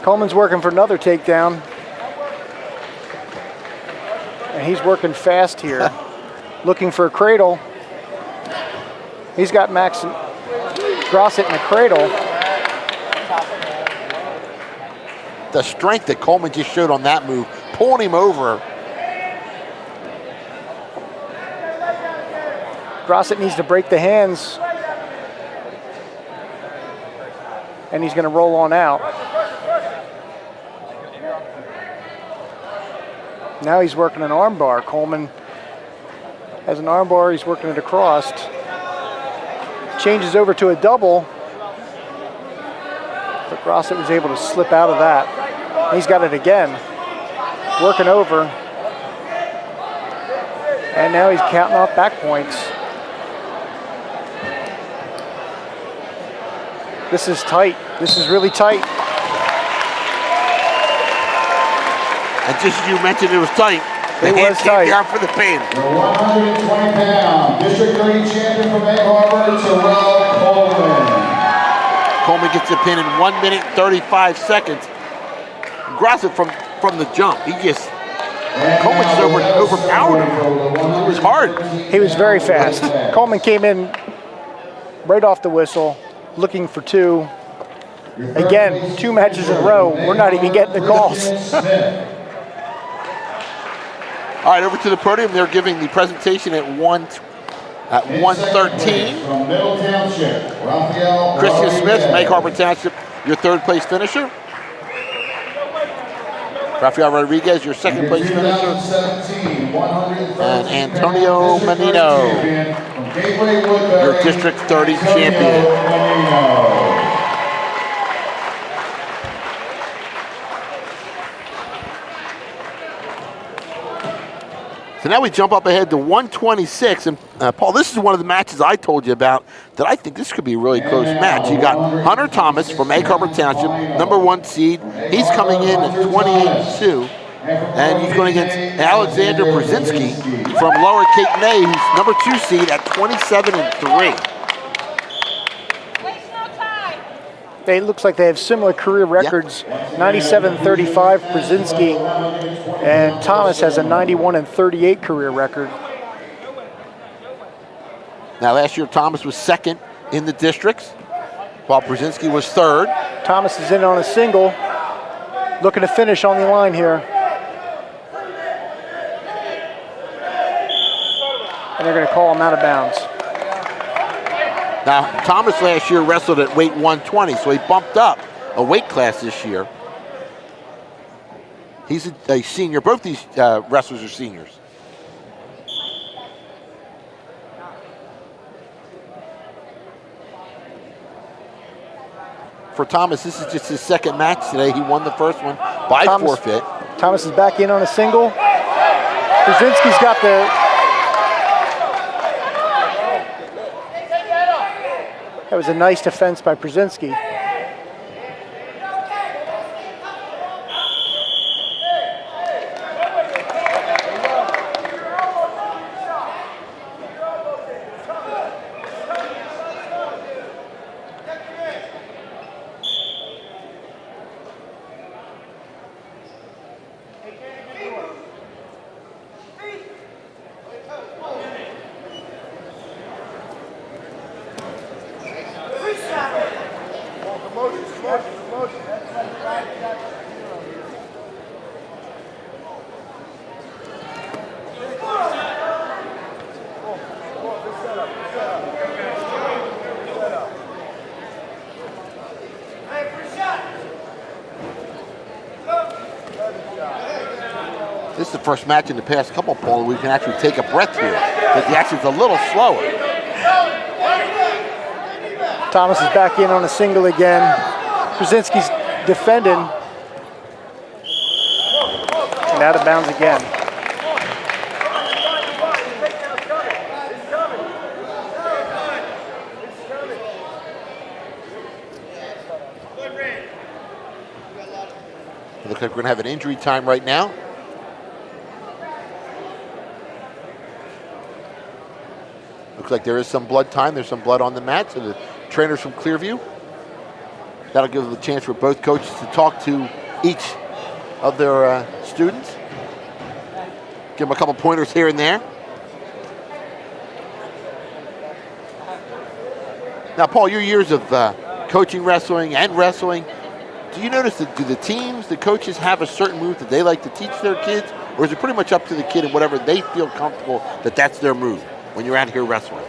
Coleman's working for another takedown. And he's working fast here. Looking for a cradle. He's got Max Grosset in a cradle. The strength that Coleman just showed on that move, pulling him over. Grosset needs to break the hands. And he's going to roll on out. Now he's working an arm bar. Coleman has an arm bar. He's working it across. changes over to a double, but Grossett was able to slip out of that. He's got it again, working over. And now he's counting off back points. This is tight. This is really tight. And just as you mentioned, it was tight. It was tight. Down for the pin. The 120-pound District 30 champion from Egg Harbor, Terrell Coleman. Coleman gets the pin in 1 minute 35 seconds. Grossett from the jump. He just Coleman just overpowered him. It was hard. He was very fast. Coleman came in right off the whistle, looking for two. Again, 2 matches in a row. We're not even getting the calls. All right, over to the podium. They're giving the presentation at 1:13. From Middle Township, Raphael Christian Smith, Rodriguez. Egg Harbor Township, your 3rd place finisher. Rafael Rodriguez, your 2nd place finisher. 2017 And Antonio Menino, your District 30 champion. So now we jump up ahead to 126, and Paul, this is one of the matches I told you about that I think this could be a really close match. You got Hunter Thomas from Egg Harbor Township, #1 seed. He's coming in at 28-2, and he's going against Alexander Brzezinski from Lower Cape May, who's #2 seed at 27-3. It looks like they have similar career records. 97-35 Brzezinski, and Thomas has a 91-38 career record. Now last year Thomas was 2nd in the districts, while Brzezinski was 3rd. Thomas is in on a single, looking to finish on the line here. And they're going to call him out of bounds. Now, Thomas last year wrestled at weight 120, so he bumped up a weight class this year. He's a senior. Both these wrestlers are seniors. For Thomas, this is just his 2nd match today. He won the first one by forfeit. Thomas is back in on a single. Brzezinski's got the... That was a nice defense by Brzezinski. This is the first match in the past couple, Paul, we can actually take a breath here. But the action's a little slower. Thomas is back in on a single again. Brzezinski's defending. And out of bounds again. It looks like we're going to have an injury time right now. Looks like there is some blood time. There's some blood on the mat. So the trainers from Clearview, that'll give them a chance for both coaches to talk to each of their students. Give them a couple pointers here and there. Now, Paul, your years of coaching wrestling and wrestling, do you notice that do the teams, the coaches have a certain move that they like to teach their kids, or is it pretty much up to the kid and whatever they feel comfortable that that's their move when you're out here wrestling?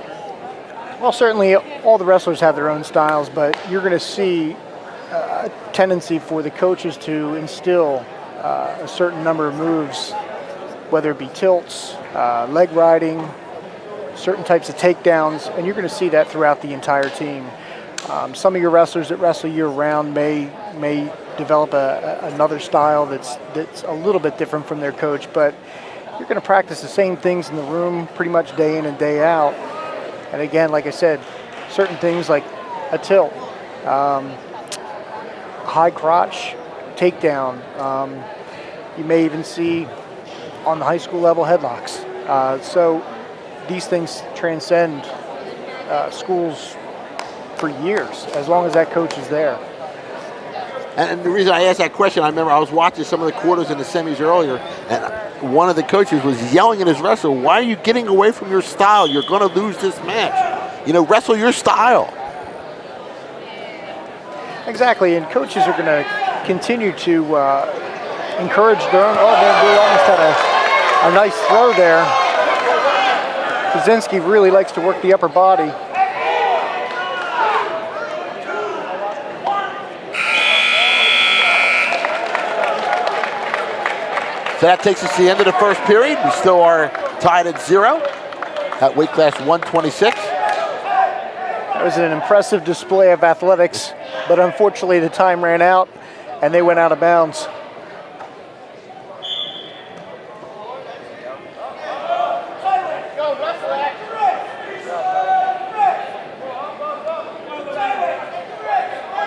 Well, certainly all the wrestlers have their own styles, but you're going to see a tendency for the coaches to instill a certain number of moves, whether it be tilts, leg riding, certain types of takedowns, and you're going to see that throughout the entire team. Some of your wrestlers that wrestle year-round may develop another style that's a little bit different from their coach, but you're going to practice the same things in the room pretty much day in and day out. And again, like I said, certain things like a tilt, high crotch, takedown. You may even see on the high school level headlocks. So these things transcend schools for years, as long as that coach is there. And the reason I asked that question, I remember I was watching some of the quarters and the semis earlier, and one of the coaches was yelling at his wrestler, "Why are you getting away from your style? You're going to lose this match. Wrestle your style." Exactly, and coaches are going to continue to encourage their own. Oh, man, we almost had a nice throw there. Brzezinski really likes to work the upper body. So that takes us to the end of the first period. We still are tied at 0 at weight class 126. That was an impressive display of athletics, but unfortunately the time ran out and they went out of bounds.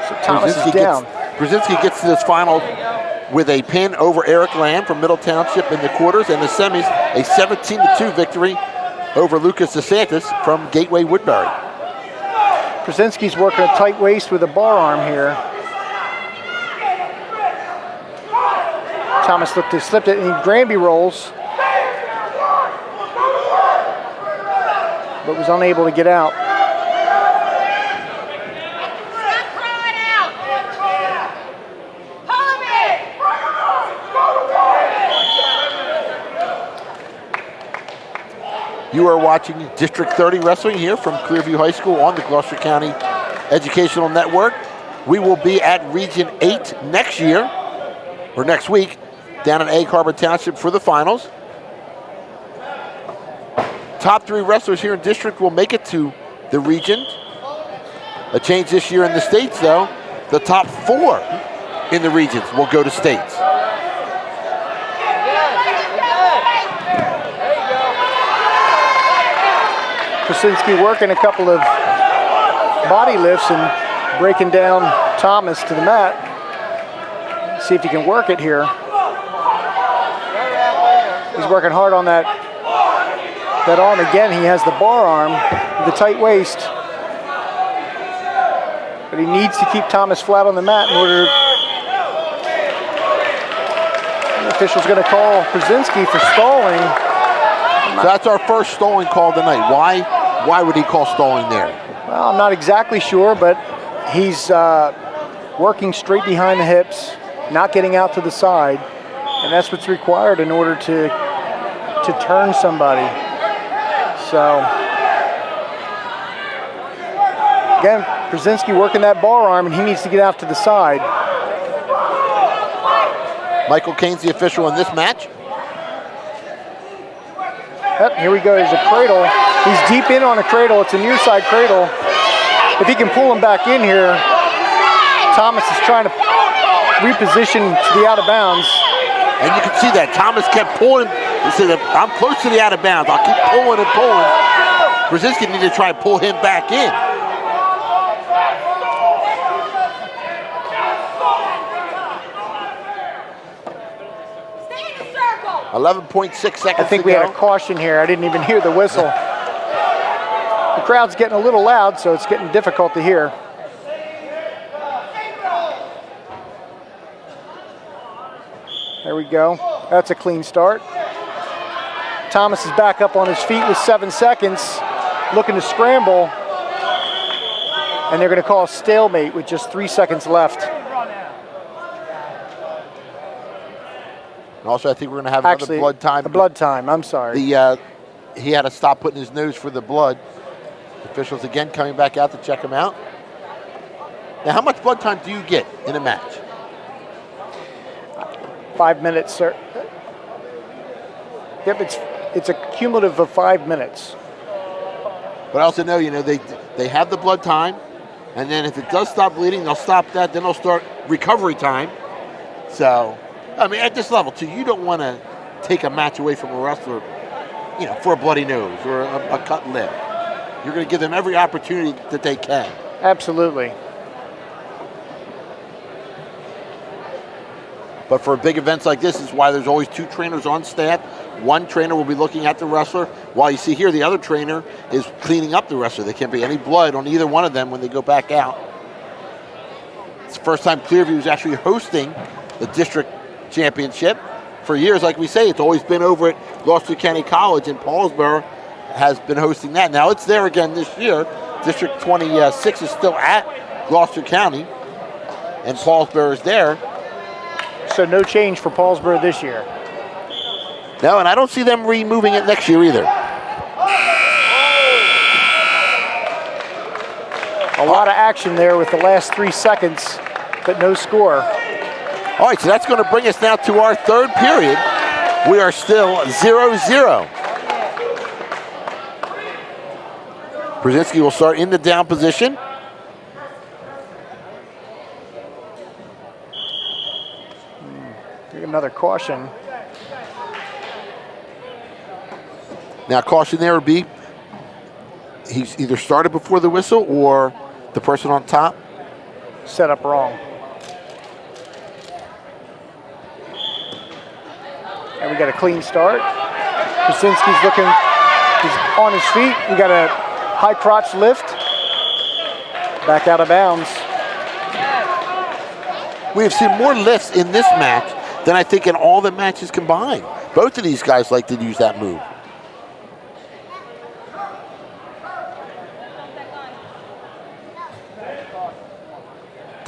So Thomas is down. Brzezinski gets to this final with a pin over Eric Lamb from Middle Township in the quarters, and the semis, a 17-2 victory over Lucas DeSantis from Gateway Woodbury. Brzezinski's working a tight waist with a bar arm here. Thomas slipped it, and Granby rolls, but was unable to get out. You are watching District 30 Wrestling here from Clearview High School on the Gloucester County Educational Network. We will be at Region 8 next week, down in Egg Harbor Township for the finals. Top 3 wrestlers here in District will make it to the region. A change this year in the states, though. The top 4 in the regions will go to states. Brzezinski working a couple of body lifts and breaking down Thomas to the mat. See if he can work it here. He's working hard on that arm again. He has the bar arm with the tight waist. But he needs to keep Thomas flat on the mat in order. The official's going to call Brzezinski for stalling. So that's our first stalling call tonight. Why would he call stalling there? Well, I'm not exactly sure, but he's working straight behind the hips, not getting out to the side, and that's what's required in order to turn somebody. So, again, Brzezinski working that bar arm, and he needs to get out to the side. Michael Kane's the official in this match. Yep, here we go, there's a cradle. He's deep in on a cradle, it's a near side cradle. If he can pull him back in here, Thomas is trying to reposition to the out of bounds. And you can see that Thomas kept pulling. He said, "I'm close to the out of bounds. I'll keep pulling and pulling." Brzezinski needed to try and pull him back in. Stay in the circle. 11.6 seconds I think to we go. had a caution here. I didn't even hear the whistle. The crowd's getting a little loud, so it's getting difficult to hear. There we go. That's a clean start. Thomas is back up on his feet with 7 seconds, looking to scramble. And they're going to call a stalemate with just 3 seconds left. And also, I think we're going to have another blood time. A blood time, I'm sorry. He had to stop putting his nose for the blood. Officials again coming back out to check him out. Now, how much blood time do you get in a match? 5 minutes, sir. Yep, it's a cumulative of 5 minutes. But I also know, they have the blood time, and then if it does stop bleeding, they'll stop that. Then they'll start recovery time. So, I mean, at this level, too, you don't want to take a match away from a wrestler, for a bloody nose or a cut lip. You're going to give them every opportunity that they can. Absolutely. But for big events like this is why there's always 2 trainers on staff. One trainer will be looking at the wrestler, while you see here the other trainer is cleaning up the wrestler. There can't be any blood on either one of them when they go back out. It's the first time Clearview is actually hosting the district championship. For years, like we say, it's always been over at Gloucester County College, and Paulsboro has been hosting that. Now it's there again this year. District 26 is still at Gloucester County, and Paulsboro is there. So no change for Paulsboro this year. No, and I don't see them removing it next year either. A lot of action there with the last 3 seconds, but no score. All right, so that's going to bring us now to our third period. We are still 0-0. Brzezinski will start in the down position. Take another caution. Now, caution there would be he's either started before the whistle or the person on top Set up wrong. And we got a clean start. Brzezinski's looking, he's on his feet. We got a high crotch lift. Back out of bounds. We have seen more lifts in this match than I think in all the matches combined. Both of these guys like to use that move.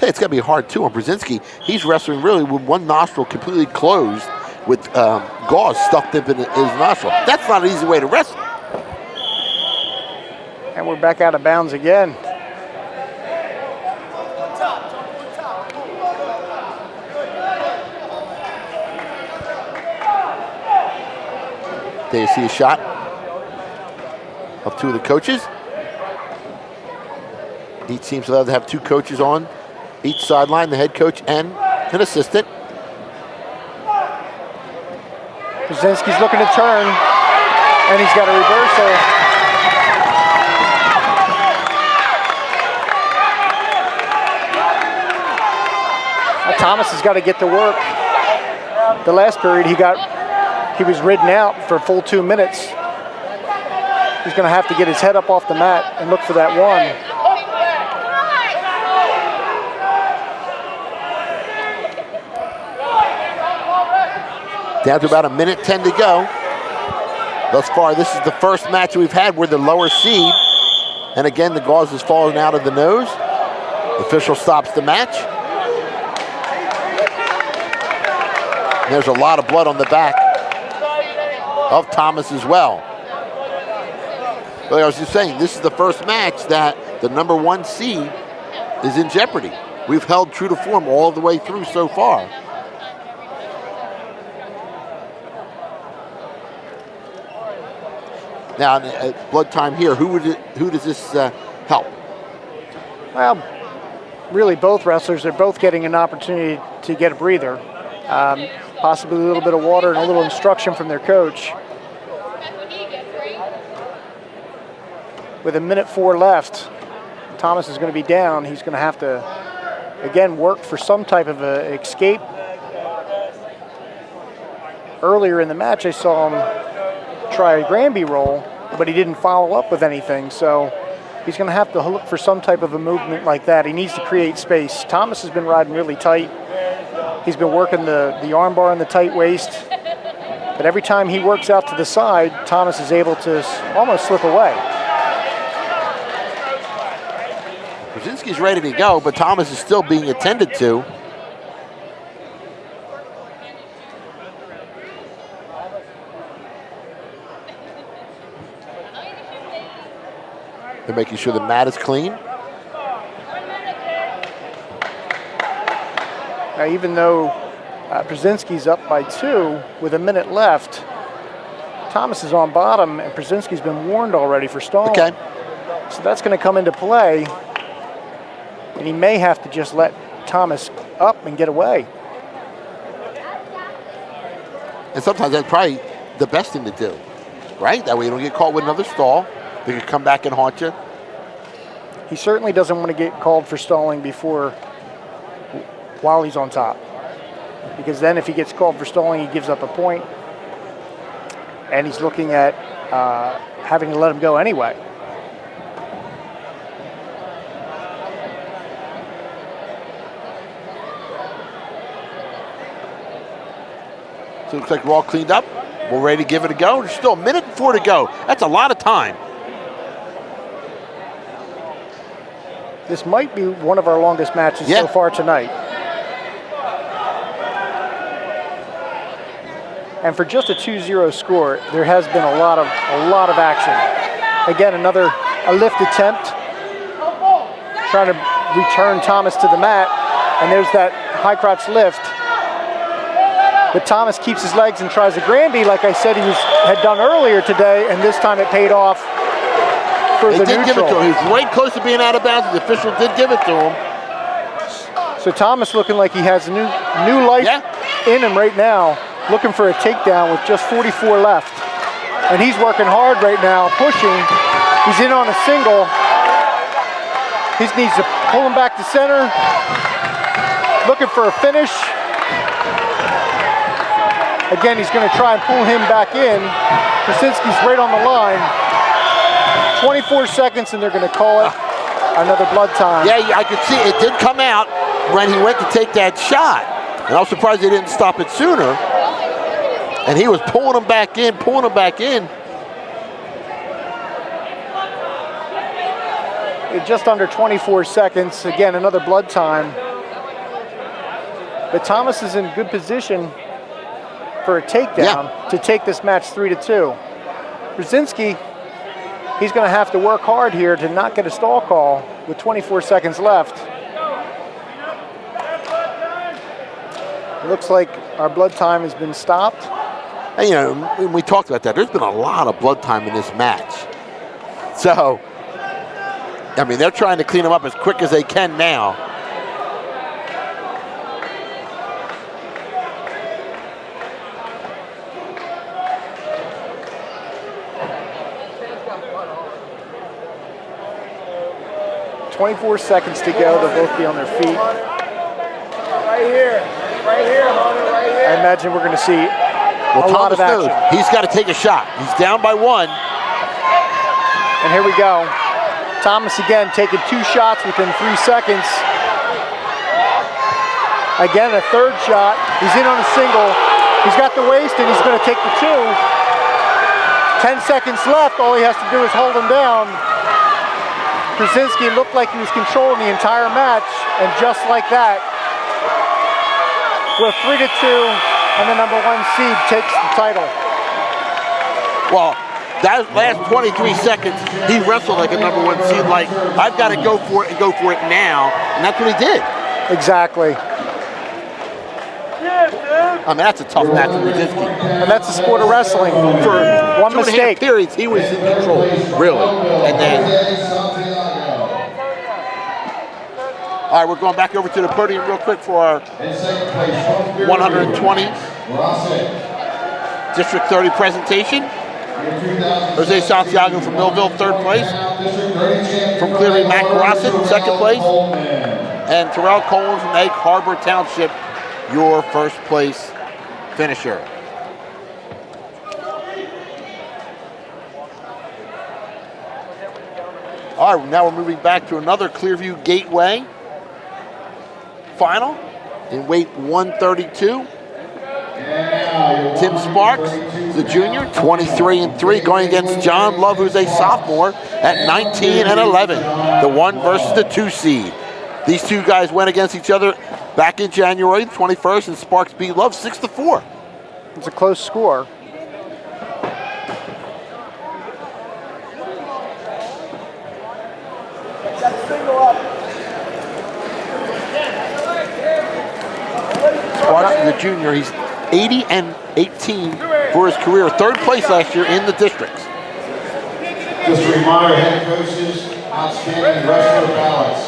It's got to be hard too on Brzezinski. He's wrestling really with one nostril completely closed with gauze stuffed up in his nostril. That's not an easy way to wrestle. And we're back out of bounds again. There you see a shot of 2 of the coaches. Each team allowed to have 2 coaches on each sideline, the head coach and an assistant. Brzezinski's looking to turn, and he's got a reversal. Now Thomas has got to get to work. The last period he was ridden out for a full 2 minutes. He's going to have to get his head up off the mat and look for that one. Down to about 1:10 to go. Thus far, this is the first match we've had where the lower seed, and again, the gauze has fallen out of the nose. The official stops the match. And there's a lot of blood on the back of Thomas as well. But I was just saying, this is the first match that the number 1 seed is in jeopardy. We've held true to form all the way through so far. Now, blood time here. Who does this help? Well, really both wrestlers, they're both getting an opportunity to get a breather. Possibly a little bit of water and a little instruction from their coach. With 1:04 left, Thomas is going to be down. He's going to have to, again, work for some type of a escape. Earlier in the match, I saw him try a Granby roll, but he didn't follow up with anything. So he's going to have to look for some type of a movement like that. He needs to create space. Thomas has been riding really tight. He's been working the arm bar and the tight waist. But every time he works out to the side, Thomas is able to almost slip away. Brzezinski's ready to go, but Thomas is still being attended to. They're making sure the mat is clean. Now, even though Brzezinski's up by 2 with 1 minute left, Thomas is on bottom, and Brzezinski's been warned already for stalling. Okay. So that's going to come into play, and he may have to just let Thomas up and get away. And sometimes that's probably the best thing to do, right? That way you don't get caught with another stall. They can come back and haunt you. He certainly doesn't want to get called for stalling while he's on top. Because then if he gets called for stalling, he gives up a point. And he's looking at having to let him go anyway. So it looks like we're all cleaned up. We're ready to give it a go. There's still a minute and 4 to go. That's a lot of time. This might be one of our longest matches so far tonight. And for just a 2-0 score, there has been a lot of action. Again, a lift attempt, trying to return Thomas to the mat, and there's that high crotch lift. But Thomas keeps his legs and tries a Granby, like I said he had done earlier today, and this time it paid off for the neutral. They did give it to him. He was right close to being out of bounds. The official did give it to him. So Thomas looking like he has new life in him right now, looking for a takedown with just 44 left. And he's working hard right now, pushing. He's in on a single. He needs to pull him back to center. Looking for a finish. Again, he's going to try and pull him back in. Krasinski's right on the line. 24 seconds, and they're going to call it another blood time. Yeah, I could see it did come out when he went to take that shot. And I was surprised they didn't stop it sooner. And he was pulling him back in, Just under 24 seconds. Again, another blood time. But Thomas is in good position for a takedown to take this match 3-2. Brzezinski, he's going to have to work hard here to not get a stall call with 24 seconds left. It looks like our blood time has been stopped. And, you know, when we talked about that, there's been a lot of blood time in this match. So, I mean, they're trying to clean them up as quick as they can now. .24 seconds to go. They'll both be on their feet. Right here, Hunter, right here. I imagine we're going to see a lot of action. He's got to take a shot. He's down by 1. And here we go. Thomas again taking 2 shots within 3 seconds. Again, a third shot. He's in on a single. He's got the waist and he's going to take the 2. 10 seconds left. All he has to do is hold him down. Brzezinski looked like he was controlling the entire match, and just like that, we're 3-2, and the #1 seed takes the title. Well, that last 23 seconds, he wrestled like a #1 seed, like, I've got to go for it and go for it now, and that's what he did. Exactly. I mean, that's a tough match for Brzezinski. And that's the sport of wrestling. For one 2.5 mistake. periods, he was in control, really. And then, all right, we're going back over to the podium real quick for our 120 District 30 presentation. Jose Santiago from Millville, 3rd place. From Clearview, Matt Grosset, 2nd place. And Terrell Coleman from Egg Harbor Township, your 1st place finisher. All right, now we're moving back to another Clearview Gateway final in weight 132. Tim Sparks, the junior, 23-3, going against John Love, who's a sophomore, at 19-11. The 1 versus the 2 seed. These two guys went against each other back in January 21st, and Sparks beat Love 6-4. It's a close score. Sparks, the junior, he's 80-18 for his career. 3rd place last year in the districts. Just a reminder, head coaches, outstanding wrestler balance.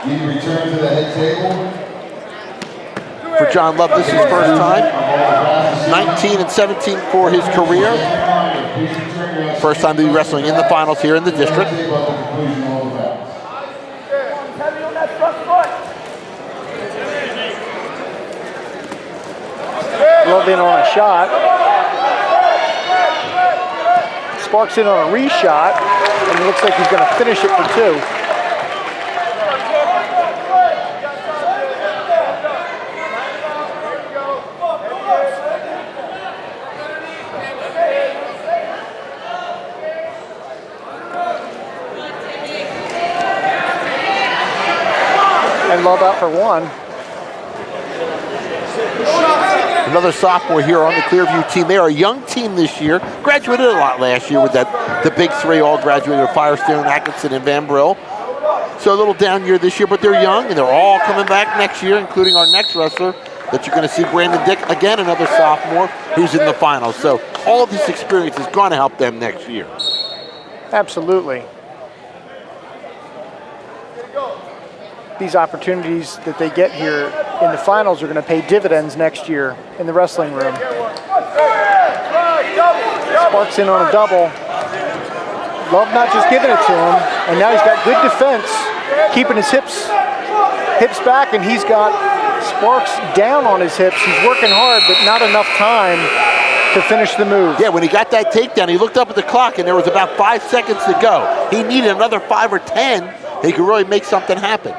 You return to the head table. For John Love, this is his first time. 19 and 17 for his career. First time to be wrestling in the finals here in the district. Heavy on that front foot. Love in on a shot. Sparks in on a reshot, and it looks like he's going to finish it for 2. And Love out for 1. Another sophomore here on the Clearview team. They are a young team this year. Graduated a lot last year with the big 3 all graduated with Firestone, Atkinson, and Van Brill. So a little down year this year, but they're young and they're all coming back next year, including our next wrestler that you're going to see, Brandon Dick, again another sophomore who's in the finals. So all of this experience is going to help them next year. Absolutely. These opportunities that they get here in the finals are going to pay dividends next year in the wrestling room. Sparks in on a double. Love not just giving it to him, and now he's got good defense, keeping his hips back, and he's got Sparks down on his hips. He's working hard, but not enough time to finish the move. Yeah, when he got that takedown, he looked up at the clock, and there was about 5 seconds to go. He needed another 5 or 10. He could really make something happen.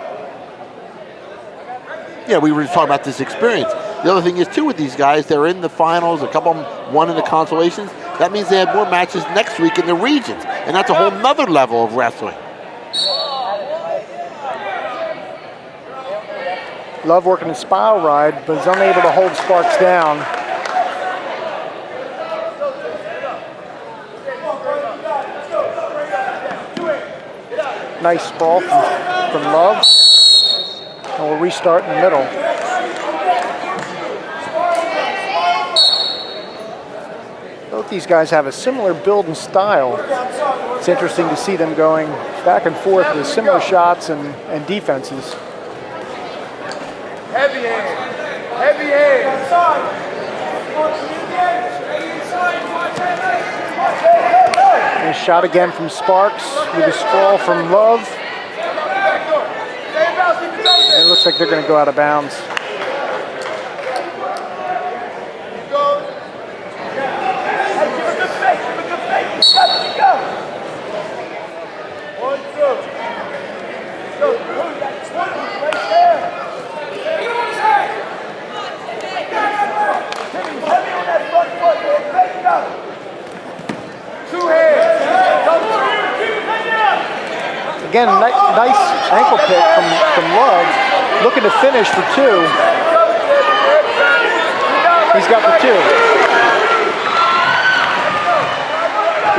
Yeah, we were just talking about this experience. The other thing is, too, with these guys, they're in the finals, a couple of them won in the consolations. That means they have more matches next week in the regions, and that's a whole nother level of wrestling. Love working a spiral ride, but is unable to hold Sparks down. Nice sprawl from Love. And we'll restart in the middle. Both these guys have a similar build and style. It's interesting to see them going back and forth with similar shots and defenses. Heavy hand. Heavy hand. And a shot again from Sparks with a sprawl from Love. And it looks like they're going to go out of bounds. Again, nice ankle pick from Love, looking to finish for 2. He's got the 2.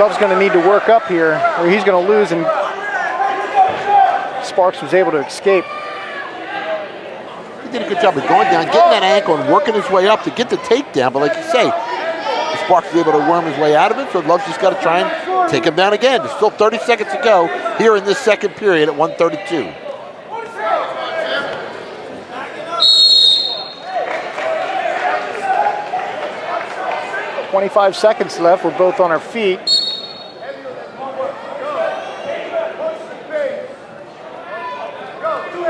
Love's going to need to work up here, or he's going to lose, and Sparks was able to escape. He did a good job of going down, getting that ankle, and working his way up to get the takedown. But like you say, Sparks was able to worm his way out of it, so Love's just got to try and take him down again. There's still 30 seconds to go here in this second period at 1:32. 25 seconds left. We're both on our feet.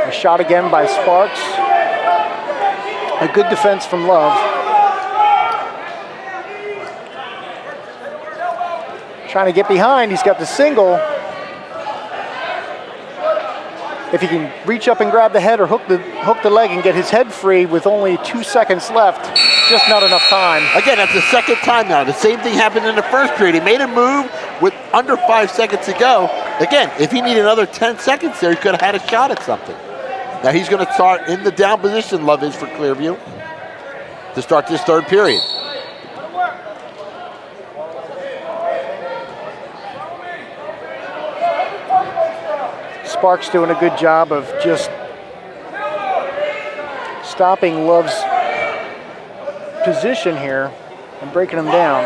A shot again by Sparks. A good defense from Love. Trying to get behind. He's got the single. If he can reach up and grab the head or hook the leg and get his head free with only 2 seconds left, just not enough time. Again, that's the second time now. The same thing happened in the first period. He made a move with under 5 seconds to go. Again, if he needed another 10 seconds there, he could have had a shot at something. Now he's going to start in the down position, Love is for Clearview, to start this third period. Sparks doing a good job of just stopping Love's position here and breaking him down.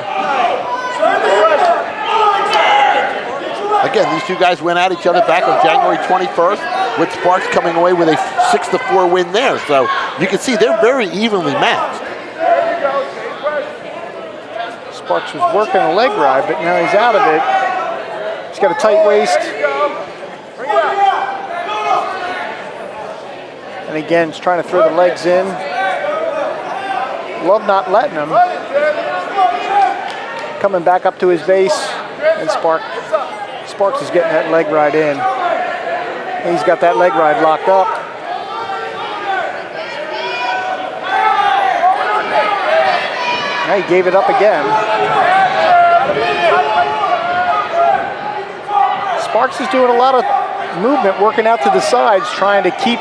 Again, these two guys went at each other back on January 21st, with Sparks coming away with a 6-4 win there. So you can see they're very evenly matched. Sparks was working a leg ride, but now he's out of it. He's got a tight waist. And again, he's trying to throw the legs in. Love not letting him. Coming back up to his base, and Sparks is getting that leg ride in. He's got that leg ride locked up. Now he gave it up again. Sparks is doing a lot of movement, working out to the sides, trying to keep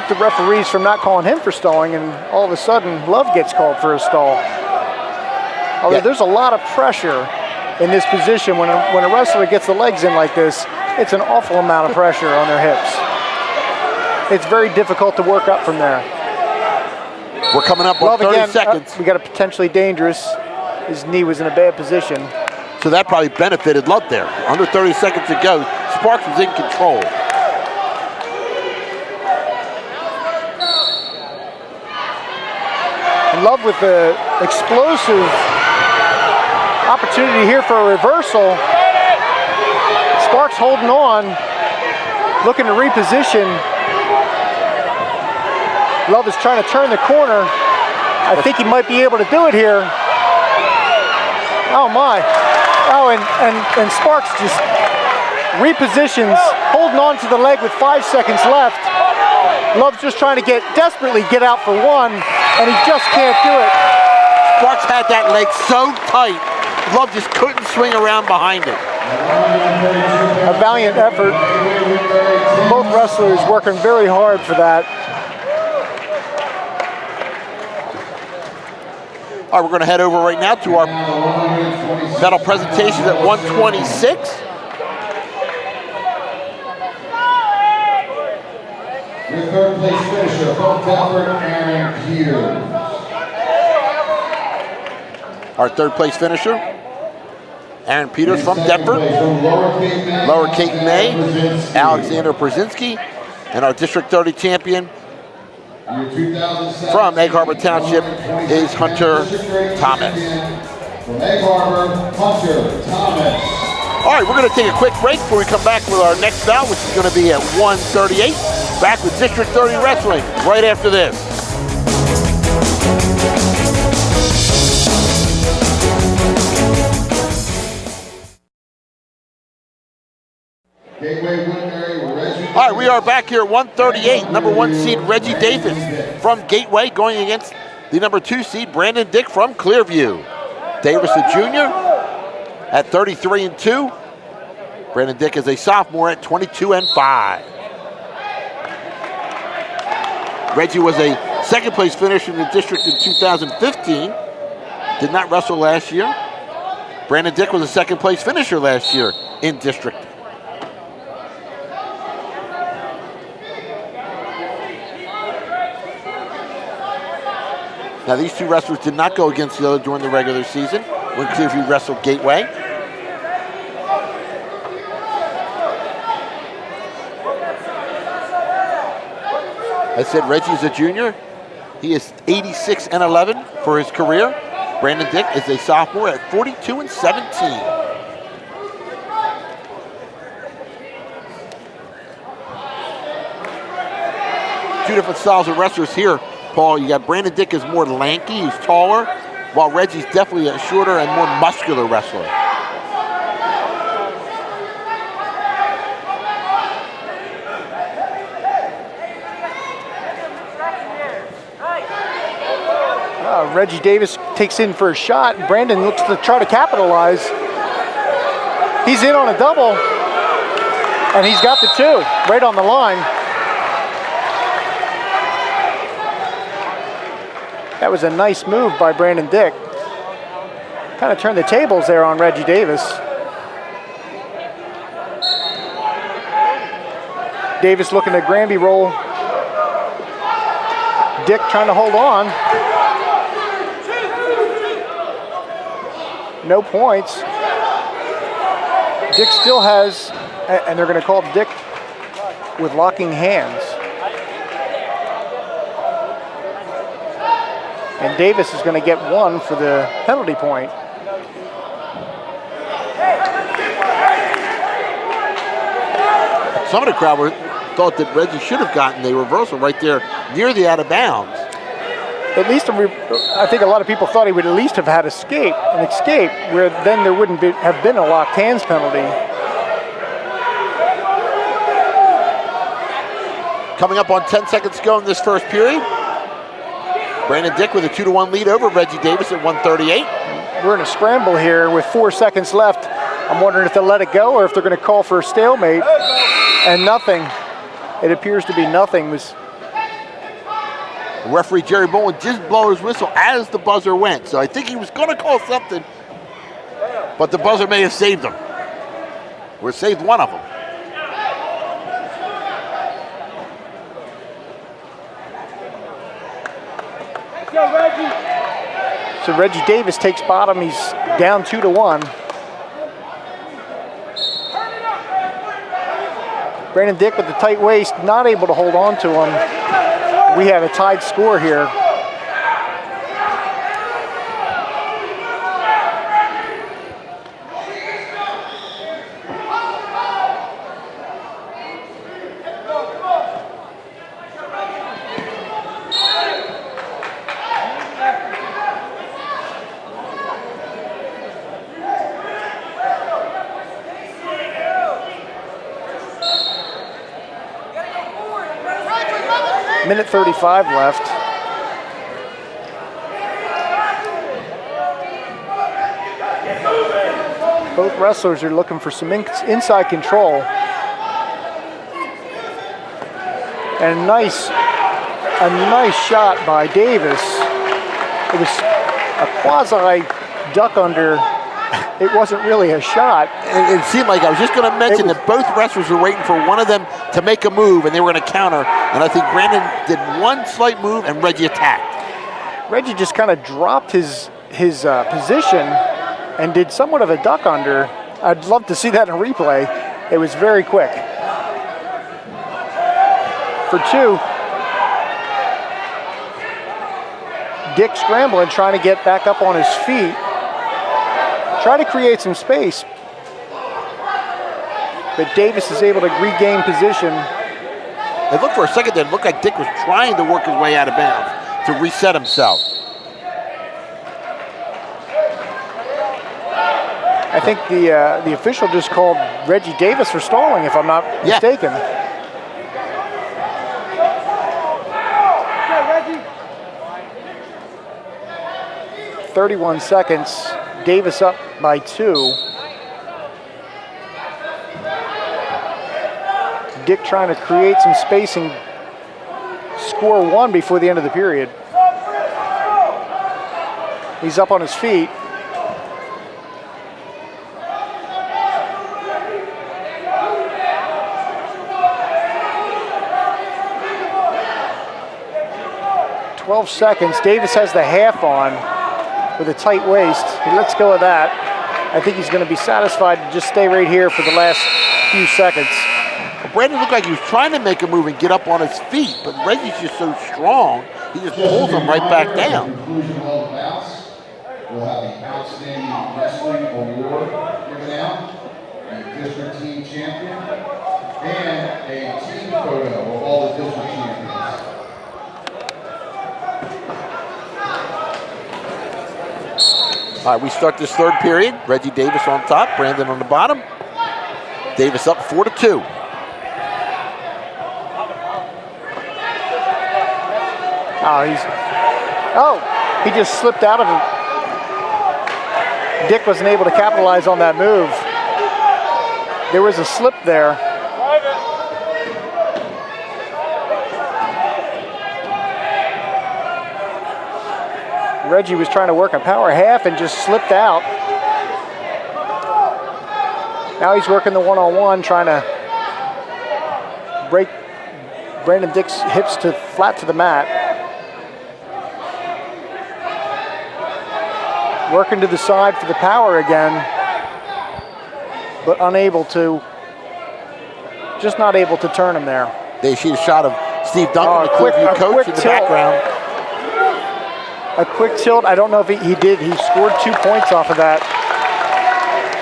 the referees from not calling him for stalling, and all of a sudden, Love gets called for a stall. Although there's a lot of pressure in this position. When a wrestler gets the legs in like this, it's an awful amount of pressure on their hips. It's very difficult to work up from there. We're coming up on 30 seconds. We got a potentially dangerous. His knee was in a bad position. So that probably benefited Love there. Under 30 seconds to go, Sparks was in control. And Love with the explosive opportunity here for a reversal. Sparks holding on, looking to reposition. Love is trying to turn the corner. I think he might be able to do it here. Oh my. Oh, and Sparks just repositions, holding on to the leg with 5 seconds left. Love's just trying to desperately get out for one, and he just can't do it. Sparks had that leg so tight, Love just couldn't swing around behind it. A valiant effort. Both wrestlers working very hard for that. All right, we're going to head over right now to our medal presentations at 126. Your third place finisher from Denver, Aaron Peters. Our third place finisher, Aaron Peters from Denver. Lower Cape May, Alexander Brzezinski. And our District 30 champion from Egg Harbor Township is Hunter Thomas. From Egg Harbor, Hunter Thomas. All right, we're going to take a quick break before we come back with our next bout, which is going to be at 138. Back with District 30 Wrestling right after this. All right, we are back here at 138. Number 1 seed Reggie Davis from Gateway going against the number 2 seed Brandon Dick from Clearview. Davis, a junior, at 33-2. Brandon Dick is a sophomore at 22-5. Reggie was a second place finisher in the district in 2015. Did not wrestle last year. Brandon Dick was a second place finisher last year in district. Now, these two wrestlers did not go against the other during the regular season when Clearview wrestled Gateway. I said Reggie's a junior. He is 86-11 for his career. Brandon Dick is a sophomore at 42-17. Two different styles of wrestlers here, Paul. You got Brandon Dick is more lanky, he's taller, while Reggie's definitely a shorter and more muscular wrestler. Reggie Davis takes in for a shot. Brandon looks to try to capitalize. He's in on a double, and he's got the 2 right on the line. That was a nice move by Brandon Dick. Kind of turned the tables there on Reggie Davis. Davis looking to Granby roll. Dick trying to hold on. No points. Dick still has, and they're going to call Dick with locking hands. And Davis is going to get one for the penalty point. Some of the crowd thought that Reggie should have gotten a reversal right there near the out of bounds. At least, I think a lot of people thought he would at least have had an escape, where then there wouldn't have been a locked hands penalty. Coming up on 10 seconds to go in this first period. Brandon Dick with a 2-1 lead over Reggie Davis at 138. We're in a scramble here with 4 seconds left. I'm wondering if they'll let it go or if they're going to call for a stalemate. And nothing. It appears to be nothing. Referee Jerry Bowen just blew his whistle as the buzzer went. So I think he was going to call something, but the buzzer may have saved him. Or saved one of them. So Reggie Davis takes bottom. He's down 2-1. Brandon Dick with the tight waist, not able to hold on to him. We have a tied score here. Minute 35 left. Both wrestlers are looking for some inside control. And a nice shot by Davis. It was a quasi duck under. It wasn't really a shot. It seemed like, I was just going to mention that both wrestlers were waiting for one of them to make a move, and they were going to counter. And I think Brandon did one slight move, and Reggie attacked. Reggie just kind of dropped his position and did somewhat of a duck under. I'd love to see that in a replay. It was very quick. For 2. Dick scrambling, trying to get back up on his feet. Try to create some space. But Davis is able to regain position. It looked for a second there, it looked like Dick was trying to work his way out of bounds to reset himself. I think the official just called Reggie Davis for stalling, if I'm not mistaken. 31 seconds. Davis up by 2. Dick trying to create some space and score 1 before the end of the period. He's up on his feet. "12 seconds. Davis has the half on with a tight waist. He lets go of that. I think he's going to be satisfied to just stay right here for the last few seconds. Brandon looked like he was trying to make a move and get up on his feet, but Reggie's just so strong, he just pulls him right back down. Conclusion of the bouts, we'll have the Outstanding Wrestling Award given out, a district team champion, and a team photo of all the district champions. All right, we start this third period. Reggie Davis on top, Brandon on the bottom. Davis up 4-2. He just slipped out of it. Dick wasn't able to capitalize on that move. There was a slip there. Reggie was trying to work a power half and just slipped out. Now he's working the one-on-one, trying to break Brandon Dick's hips flat to the mat. Working to the side for the power again. but just not able to turn him there. They see a shot of Steve Duncan, the Clearview coach, in the background. A quick tilt. I don't know if he did. He scored 2 points off of that.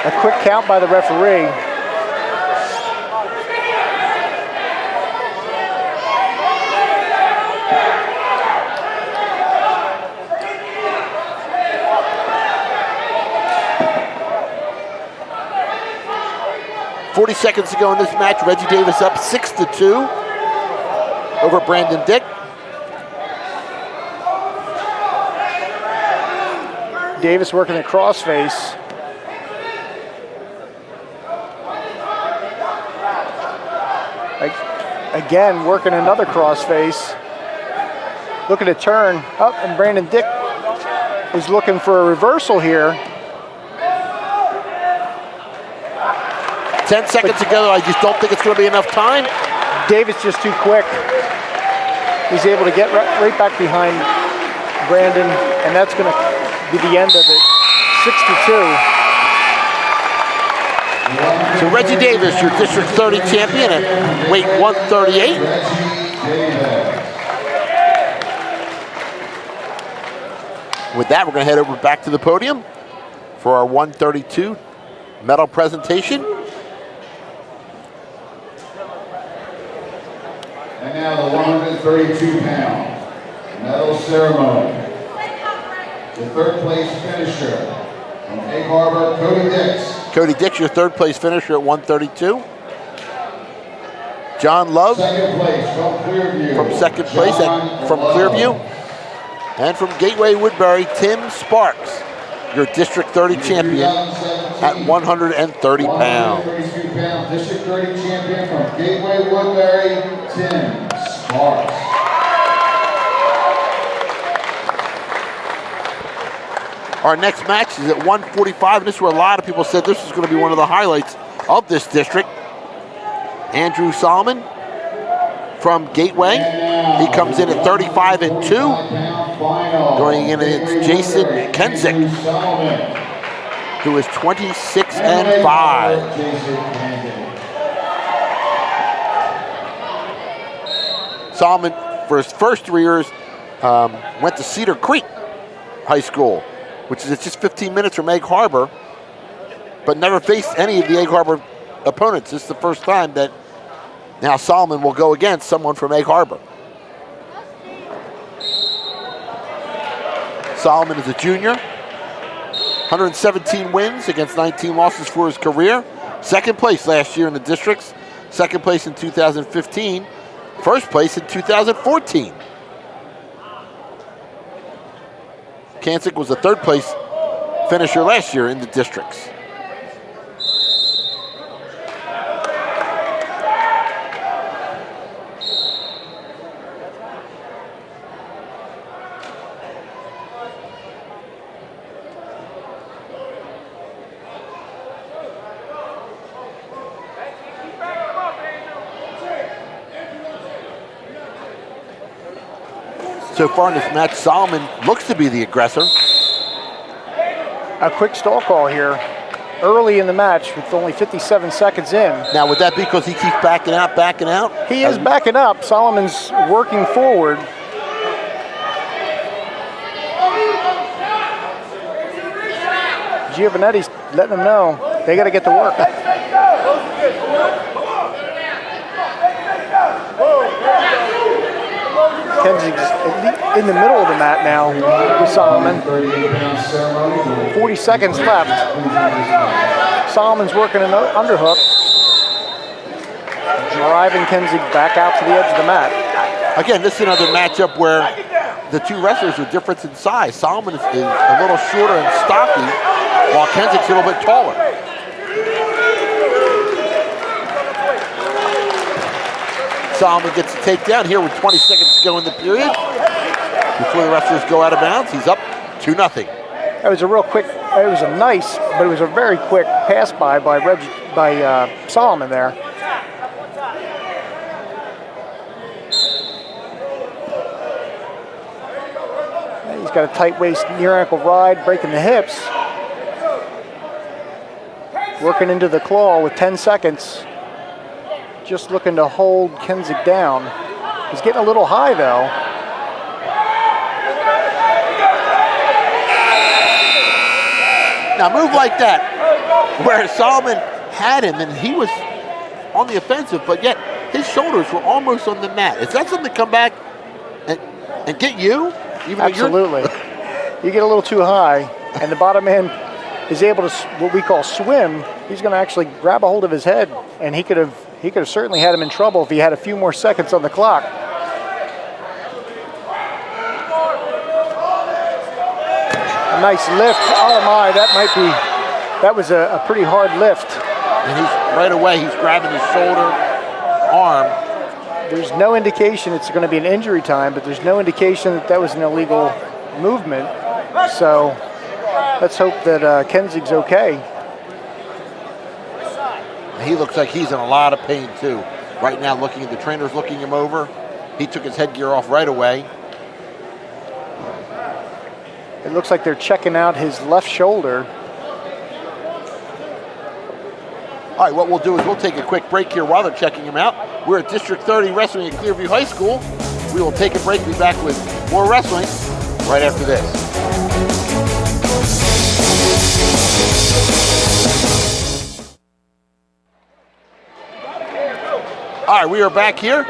A quick count by the referee. .40 seconds to go in this match. Reggie Davis up 6-2 over Brandon Dick. Davis working the crossface. Again, working another crossface. Looking to turn up, and Brandon Dick is looking for a reversal here. 10 seconds to go. I just don't think it's going to be enough time. Davis just too quick. He's able to get right back behind Brandon, and that's going to be the end of it. 6-2. So Reggie Davis, your District 30 champion at weight 138. With that, we're going to head over back to the podium for our 132 medal presentation. And now the 132-pound medal ceremony. The third place finisher from Egg Harbor, Cody Dix. Cody Dix, your third place finisher at 132. John Love Second place from Clearview. from second place from Clearview. And from Gateway Woodbury, Tim Sparks, your District 30 champion at 130 pounds. 132-pound District 30 champion from Gateway Woodbury, Tim Sparks. Our next match is at 145, and this is where a lot of people said this is going to be one of the highlights of this district. Andrew Solomon from Gateway. He comes in at 35-2. Going in against Jason Kensick, who is 26-5. Solomon, for his first 3 years, went to Cedar Creek High School, which is just 15 minutes from Egg Harbor, but never faced any of the Egg Harbor opponents. This is the first time that now Solomon will go against someone from Egg Harbor. Solomon is a junior, 117 wins against 19 losses for his career. Second place last year in the districts, second place in 2015, first place in 2014. Kensick was the third place finisher last year in the districts. So far in this match, Solomon looks to be the aggressor. A quick stall call here early in the match with only 57 seconds in. Now, would that be because he keeps backing out, backing out? He is backing up. Solomon's working forward. Giovanetti's letting them know they got to get to work. Kenzig's in the middle of the mat now with Solomon. 40 seconds left. Solomon's working an underhook, driving Kenzig back out to the edge of the mat. Again, this is another matchup where the two wrestlers are different in size. Solomon is a little shorter and stocky, while Kenzig's a little bit taller. Solomon gets a takedown here with 20 seconds to go in the period. Before the wrestlers go out of bounds, he's up 2-0. It was a real quick, it was a nice, but it was a very quick pass by Solomon there. He's got a tight waist, near ankle ride, breaking the hips. working into the claw with 10 seconds. Just looking to hold Kensig down. He's getting a little high though. Now move like that, where Solomon had him and he was on the offensive, but yet his shoulders were almost on the mat. Is that something to come back and get you? Even Absolutely. You get a little too high, and the bottom man is able to, what we call swim. He's going to actually grab a hold of his head, and he could have certainly had him in trouble if he had a few more seconds on the clock. A nice lift. Oh my, that was a pretty hard lift. And right away he's grabbing his shoulder, arm. There's no indication it's going to be an injury time, but there's no indication that was an illegal movement. So let's hope that Kensig's okay. He looks like he's in a lot of pain too. Right now, the trainer's looking him over. He took his headgear off right away. It looks like they're checking out his left shoulder. All right, what we'll do is we'll take a quick break here while they're checking him out. We're at District 30 Wrestling at Clearview High School. We will take a break, be back with more wrestling right after this. All right, we are back here.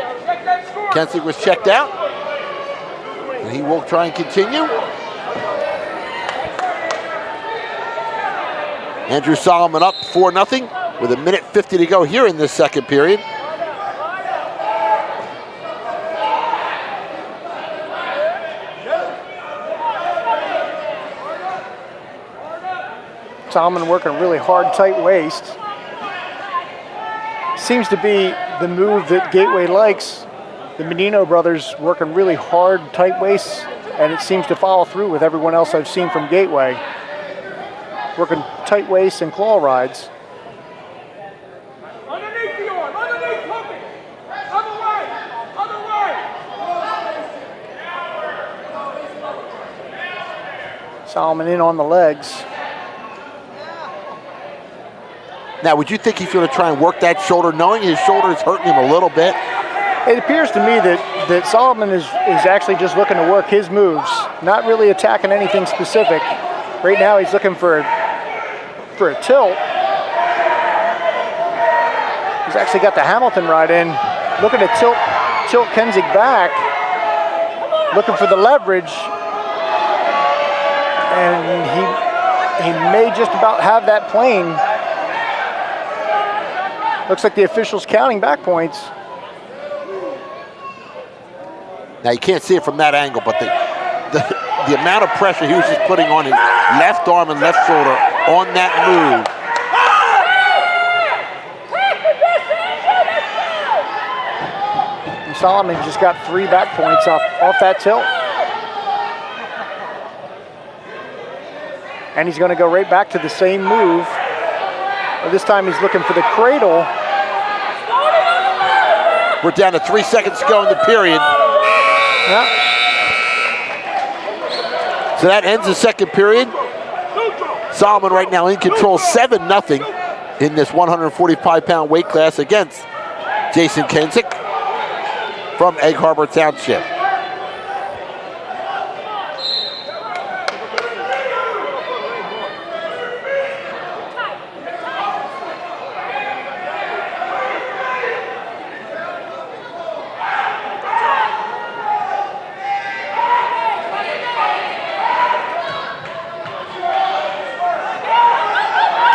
Kensig was checked out, and he will try and continue. Andrew Solomon up 4-0 with 1:50 to go here in this second period. Solomon working really hard, tight waist. Seems to be the move that Gateway likes. The Menino brothers working really hard, tight waists, and it seems to follow through with everyone else I've seen from Gateway. Working tight waists and claw rides. Underneath the arm, underneath hooking. Other way, other way. Solomon in on the legs. Now, would you think he's going to try and work that shoulder, knowing his shoulder is hurting him a little bit? It appears to me that Solomon is actually just looking to work his moves, not really attacking anything specific. Right now he's looking for a tilt. He's actually got the Hamilton ride in, looking to tilt Kensig back, looking for the leverage, and he may just about have that plane. Looks like the official's counting back points. Now you can't see it from that angle, but the amount of pressure he was just putting on his left arm and left shoulder on that move. And Solomon just got 3 back points off that tilt. And he's going to go right back to the same move. But this time he's looking for the cradle. We're down to 3 seconds to go in the period. Yeah. So that ends the second period. Solomon right now in control, 7-0 in this 145-pound weight class against Jason Kensig from Egg Harbor Township.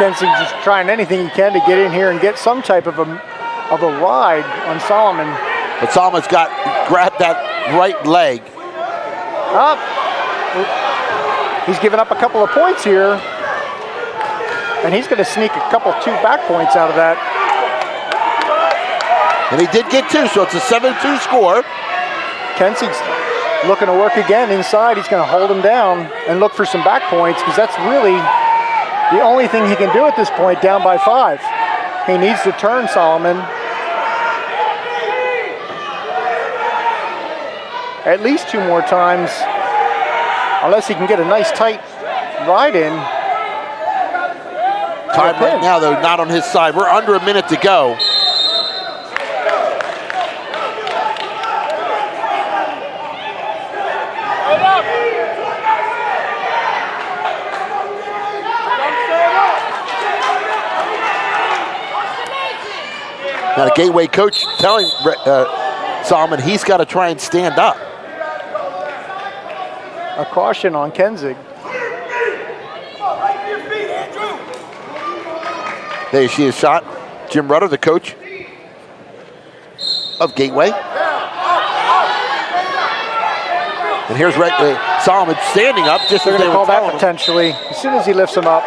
Kensig just trying anything he can to get in here and get some type of a ride on Solomon. But Solomon's grabbed that right leg. Up. He's giving up a couple of points here. And he's going to sneak a couple 2 back points out of that. And he did get 2, so it's a 7-2 score. Kensig's looking to work again inside. He's going to hold him down and look for some back points, because that's really the only thing he can do at this point, down by 5. He needs to turn Solomon at least 2 more times, unless he can get a nice tight ride in. Time right now, though, not on his side. We're under a minute to go. Now the Gateway coach telling Solomon he's got to try and stand up. A caution on Kenzig. There you see his shot. Jim Rudder, the coach of Gateway. And here's Solomon standing up just They're as going they to were call that telling him. potentially as soon as he lifts him up.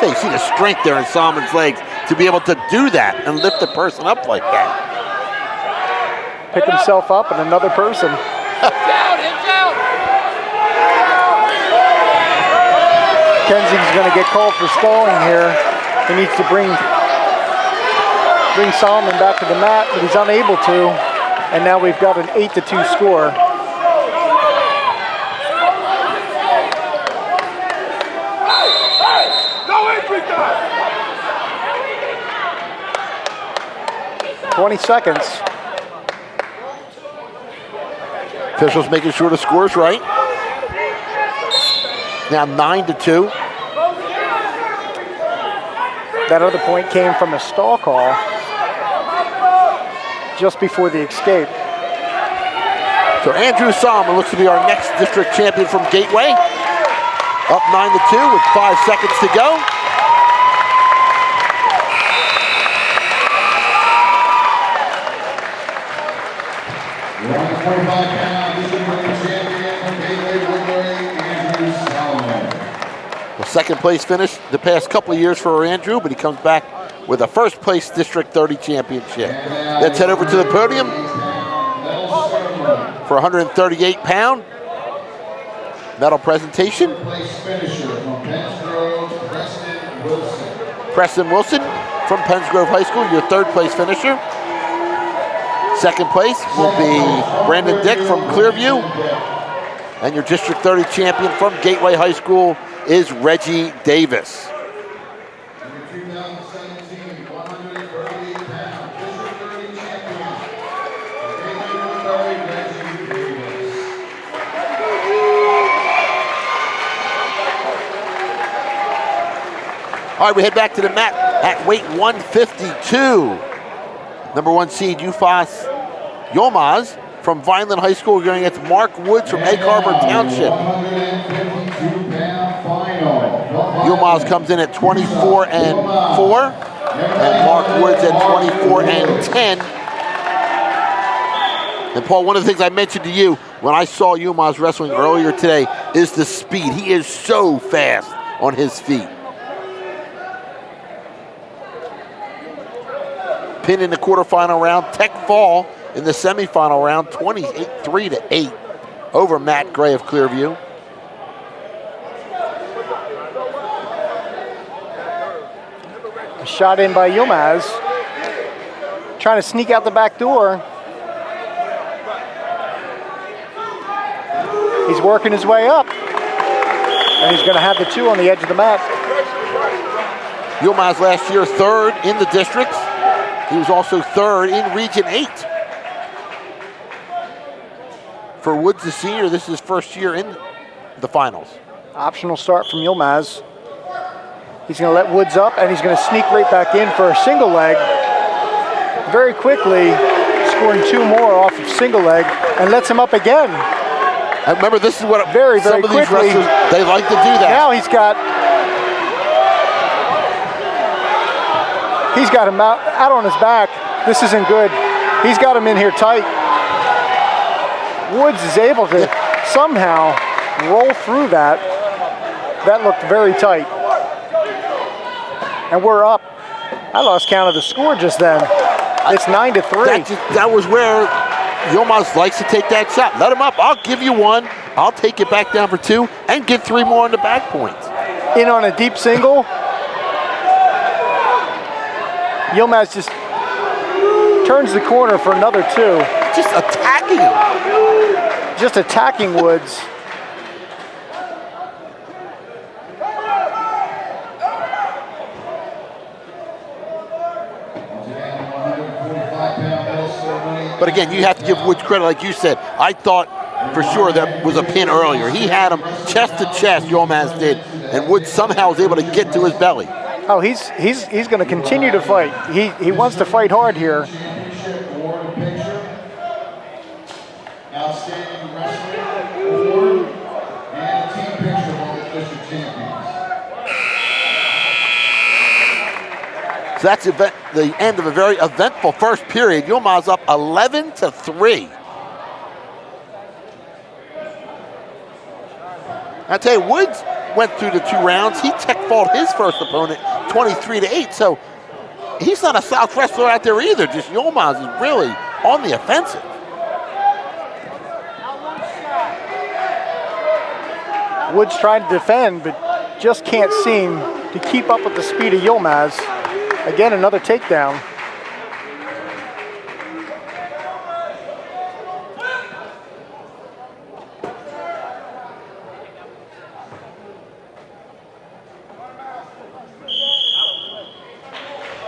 So you see the strength there in Solomon's legs to be able to do that and lift the person up like that. Pick himself up and another person. Kenzig's going to get called for stalling here. He needs to bring Solomon back to the mat, but he's unable to. And now we've got an 8-2 score. No entry time. 20 seconds. Officials making sure the score's right. Now 9-2. That other point came from a stall call just before the escape. So Andrew Solomon looks to be our next district champion from Gateway. Up 9-2 with 5 seconds to go. Well, second place finish the past couple of years for Andrew, but he comes back with a first place District 30 championship. Let's head over to the podium for 138-pound medal presentation. Preston Wilson from Pennsgrove High School, your third place finisher. Second place will be Brandon Dick from Clearview. And your District 30 champion from Gateway High School is Reggie Davis. All right, we head back to the mat at weight 152. Number 1 seed, Yufas Yilmaz from Vineland High School going against Mark Woods from Egg Harbor Township. Yilmaz comes in at 24-4, and Mark Woods at 24-10. And Paul, one of the things I mentioned to you when I saw Yilmaz wrestling earlier today is the speed. He is so fast on his feet. Pin in the quarterfinal round, Tech fall in the semifinal round, 3-8 over Matt Gray of Clearview. A shot in by Yilmaz. Trying to sneak out the back door. He's working his way up. And he's going to have the 2 on the edge of the mat. Yilmaz last year third in the districts. He was also third in Region 8. For Woods, the senior, this is his first year in the finals. Optional start from Yilmaz. He's going to let Woods up, and he's going to sneak right back in for a single leg. Very quickly, scoring 2 more off of single leg, and lets him up again. And remember, this is what very some of these quickly, wrestlers, they like to do that. Now he's got him out on his back. This isn't good. He's got him in here tight. Woods is able to somehow roll through that. That looked very tight. And we're up. I lost count of the score just then. It's 9-3. That was where Yilmaz likes to take that shot. Let him up. I'll give you 1. I'll take it back down for 2 and get 3 more on the back points. In on a deep single. Yilmaz just turns the corner for another 2. Just attacking him. just attacking Woods. But again, you have to give Woods credit, like you said. I thought for sure that was a pin earlier. He had him chest to chest, Yilmaz did, and Woods somehow was able to get to his belly. Oh, he's going to continue to fight. He wants to fight hard here. Outstanding wrestler award and a team picture of all the district champions. So that's the end of a very eventful first period. Yilmaz up 11-3. I tell you, Woods went through the 2 rounds. He tech-fought his first opponent 23-8. So he's not a slouch wrestler out there either. Just Yilmaz is really on the offensive. Woods trying to defend, but just can't seem to keep up with the speed of Yilmaz. Again, another takedown.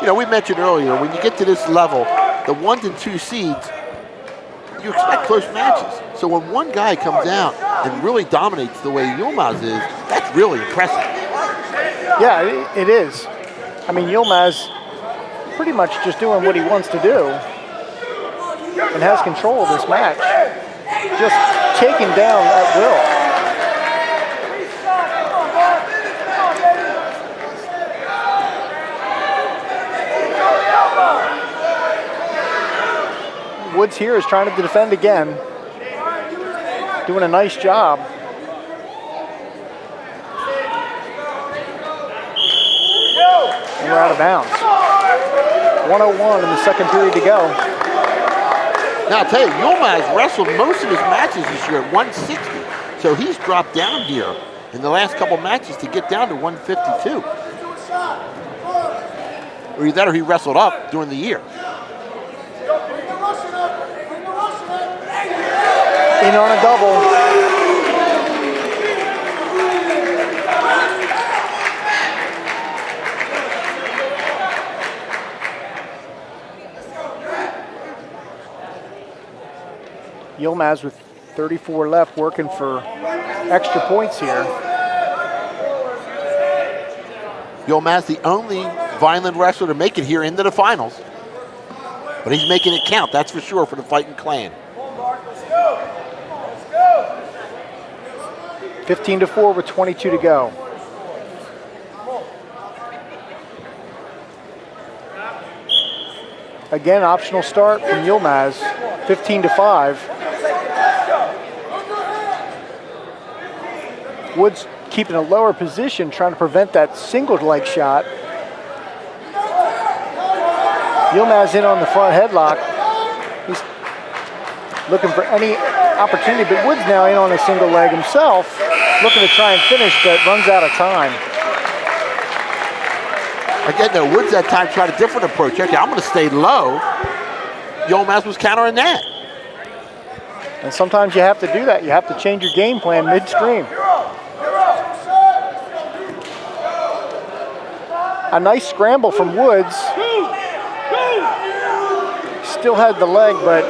You know, we mentioned earlier, when you get to this level, the 1 and 2 seeds, you expect close matches. So when one guy comes out and really dominates the way Yilmaz is, that's really impressive. Yeah, it is. I mean, Yilmaz pretty much just doing what he wants to do and has control of this match. Just taken down at will. Woods here is trying to defend again. Doing a nice job. And we're out of bounds. 1:01 in the second period to go. Now I'll tell you, Yilmaz wrestled most of his matches this year at 160. So he's dropped down here in the last couple matches to get down to 152. Or either that or he wrestled up during the year. In on a double. Yilmaz with 34 left, working for extra points here. Yilmaz, the only Vineland wrestler to make it here into the finals. But he's making it count, that's for sure, for the Fighting Clan. 15-4 with 22 to go. Again, optional start from Yilmaz, 15-5. Woods keeping a lower position, trying to prevent that single leg shot. Yilmaz in on the front headlock. He's looking for any opportunity, but Woods now in on a single leg himself, looking to try and finish, but runs out of time. Again, though, Woods that time tried a different approach. Okay, I'm going to stay low. Yilmaz was countering that. And sometimes you have to do that. You have to change your game plan midstream. A nice scramble from Woods. Still had the leg, but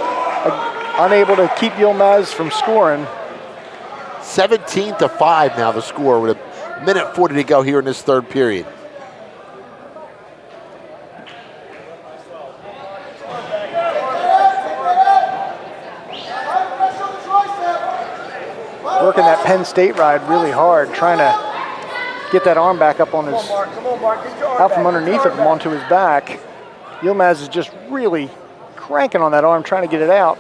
unable to keep Yilmaz from scoring. 17-5 now the score with a minute 40 to go here in this third period. Working that Penn State ride really hard, trying to get that arm back up on his, out from underneath him onto his back. Yilmaz is just really cranking on that arm, trying to get it out.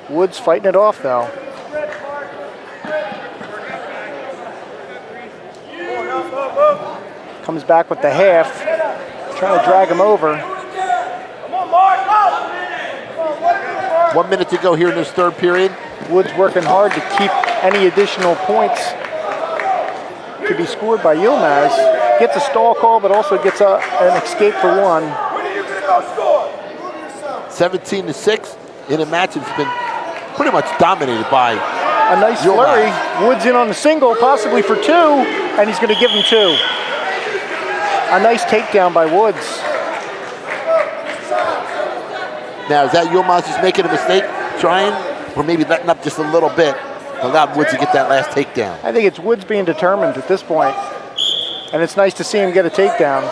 Woods fighting it off though. Comes back with the half, trying to drag him over. 1 minute to go here in this third period. Woods working hard to keep any additional points to be scored by Yilmaz. Gets a stall call, but also gets an escape for one. 17-6. in a match that's been pretty much dominated by a nice flurry. Woods in on the single, possibly for 2, and he's going to give him 2. A nice takedown by Woods. Now, is that Yilmaz just making a mistake, trying, or maybe letting up just a little bit, allowed Woods to get that last takedown? I think it's Woods being determined at this point, and it's nice to see him get a takedown.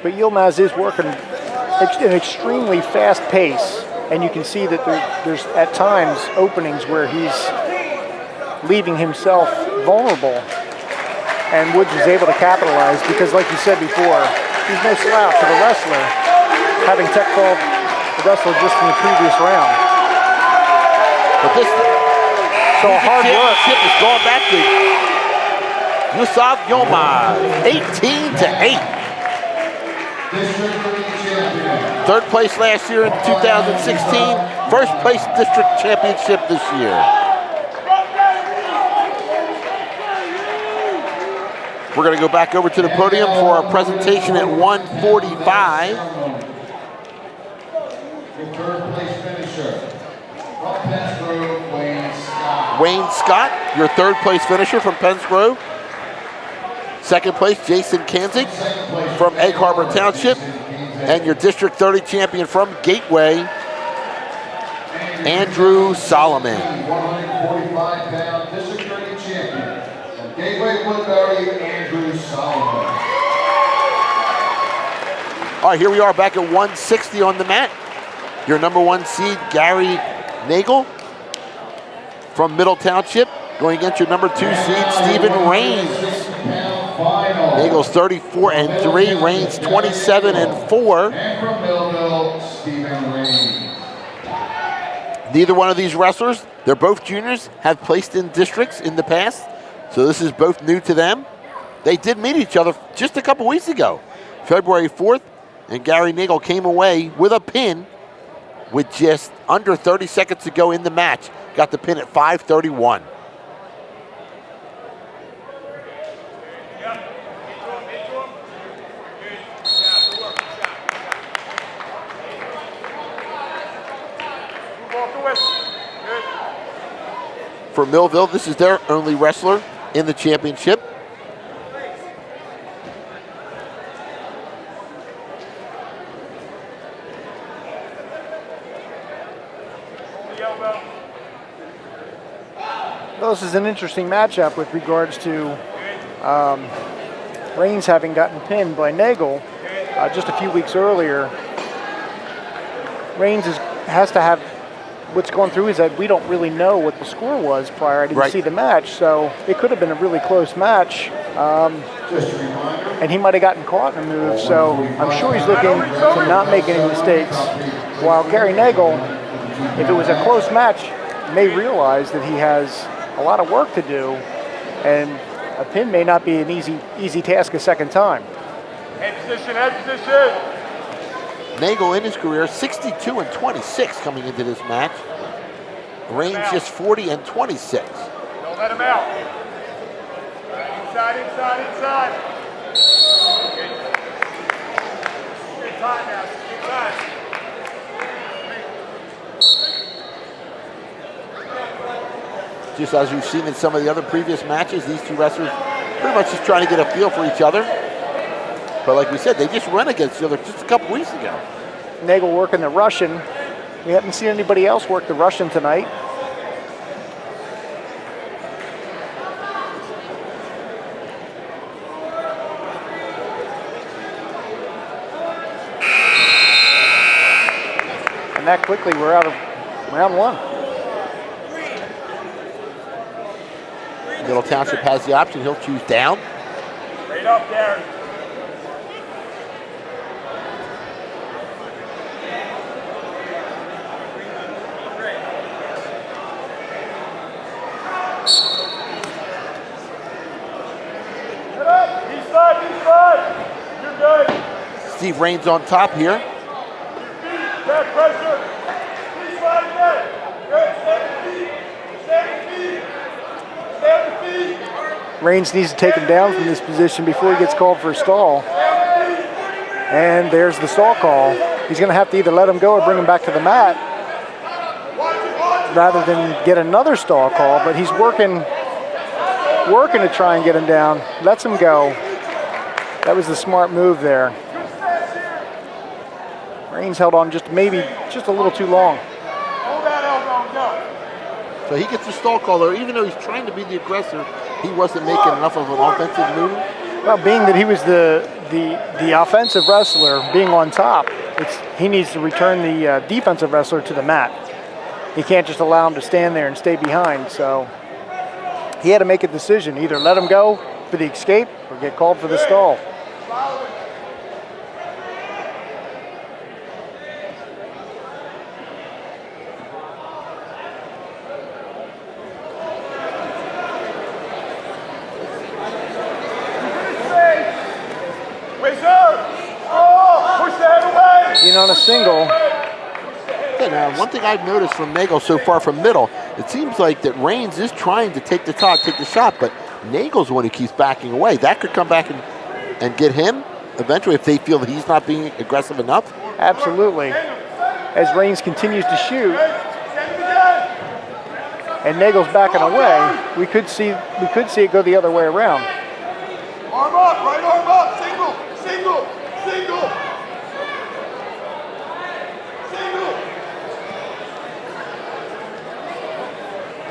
But Yilmaz is working an extremely fast pace, and you can see that there's at times openings where he's leaving himself vulnerable, and Woods was able to capitalize because, like you said before, he's no slouch of a wrestler, having tech called the wrestler just in the previous round. But this hard work is going back to Yusuf Yilmaz, 18-8. Third place last year in 2016, first place district championship this year. We're going to go back over to the podium for our presentation at 1:45. Third place finisher from Penns Grove, Wayne Scott. Wayne Scott, your third place finisher from Penns Grove. Second place, Jason Kanzig from Egg Harbor Township. And your District 30 champion from Gateway, Andrew Solomon. 145-pound District 30 champion from Gateway Woodbury, Andrew Solomon. All right, here we are back at 160 on the mat. Your number 1 seed, Gary Nagel from Middle Township, going against your number 2 seed, Stephen Raines. Nagel's 34-3, Raines 27-4. And from Millville, Stephen Raines. Neither one of these wrestlers, they're both juniors, have placed in districts in the past, so this is both new to them. They did meet each other just a couple weeks ago, February 4th, and Gary Nagel came away with a pin with just under 30 seconds to go in the match. Got the pin at 5:31. For Millville, this is their only wrestler in the championship. Well, this is an interesting matchup with regards to Raines having gotten pinned by Nagel just a few weeks earlier. Raines has to have what's going through his head. We don't really know what the score was prior. I didn't see the match, so it could have been a really close match. And he might have gotten caught in a move, so I'm sure he's looking to not make any mistakes. While Gary Nagel, if it was a close match, may realize that he has a lot of work to do, and a pin may not be an easy task a second time. Head position, head position. Nagel in his career, 62-26 coming into this match. Raines just 40-26. Don't let him out. Inside, inside, inside. Good time now, good time. Just as we've seen in some of the other previous matches, these two wrestlers pretty much just trying to get a feel for each other. But like we said, they just ran against each other just a couple weeks ago. Nagel working the Russian. We haven't seen anybody else work the Russian tonight. And that quickly, we're out of round 1. Middle Township has the option. He'll choose down. Straight up there. You're good. Steve Raines on top here. Back pressure. Please slide again. Good. 7 feet. 7 feet. Raines needs to take him down from this position before he gets called for a stall. And there's the stall call. He's going to have to either let him go or bring him back to the mat rather than get another stall call, but he's working to try and get him down. Lets him go. That was the smart move there. Raines held on just a little too long. So he gets the stall call there, even though he's trying to be the aggressor, he wasn't making enough of an offensive move. Well, being that he was the offensive wrestler, being on top, he needs to return the defensive wrestler to the mat. He can't just allow him to stand there and stay behind. So he had to make a decision, either let him go for the escape or get called for the stall. In on a single. Yeah, now, one thing I've noticed from Nagel so far from middle, it seems like that Raines is trying to take the shot, but Nagel's the one who keeps backing away. That could come back and get him eventually if they feel that he's not being aggressive enough. Absolutely. As Raines continues to shoot and Nagel's backing away, we could see it go the other way around. Arm up, right arm up, single, single, single.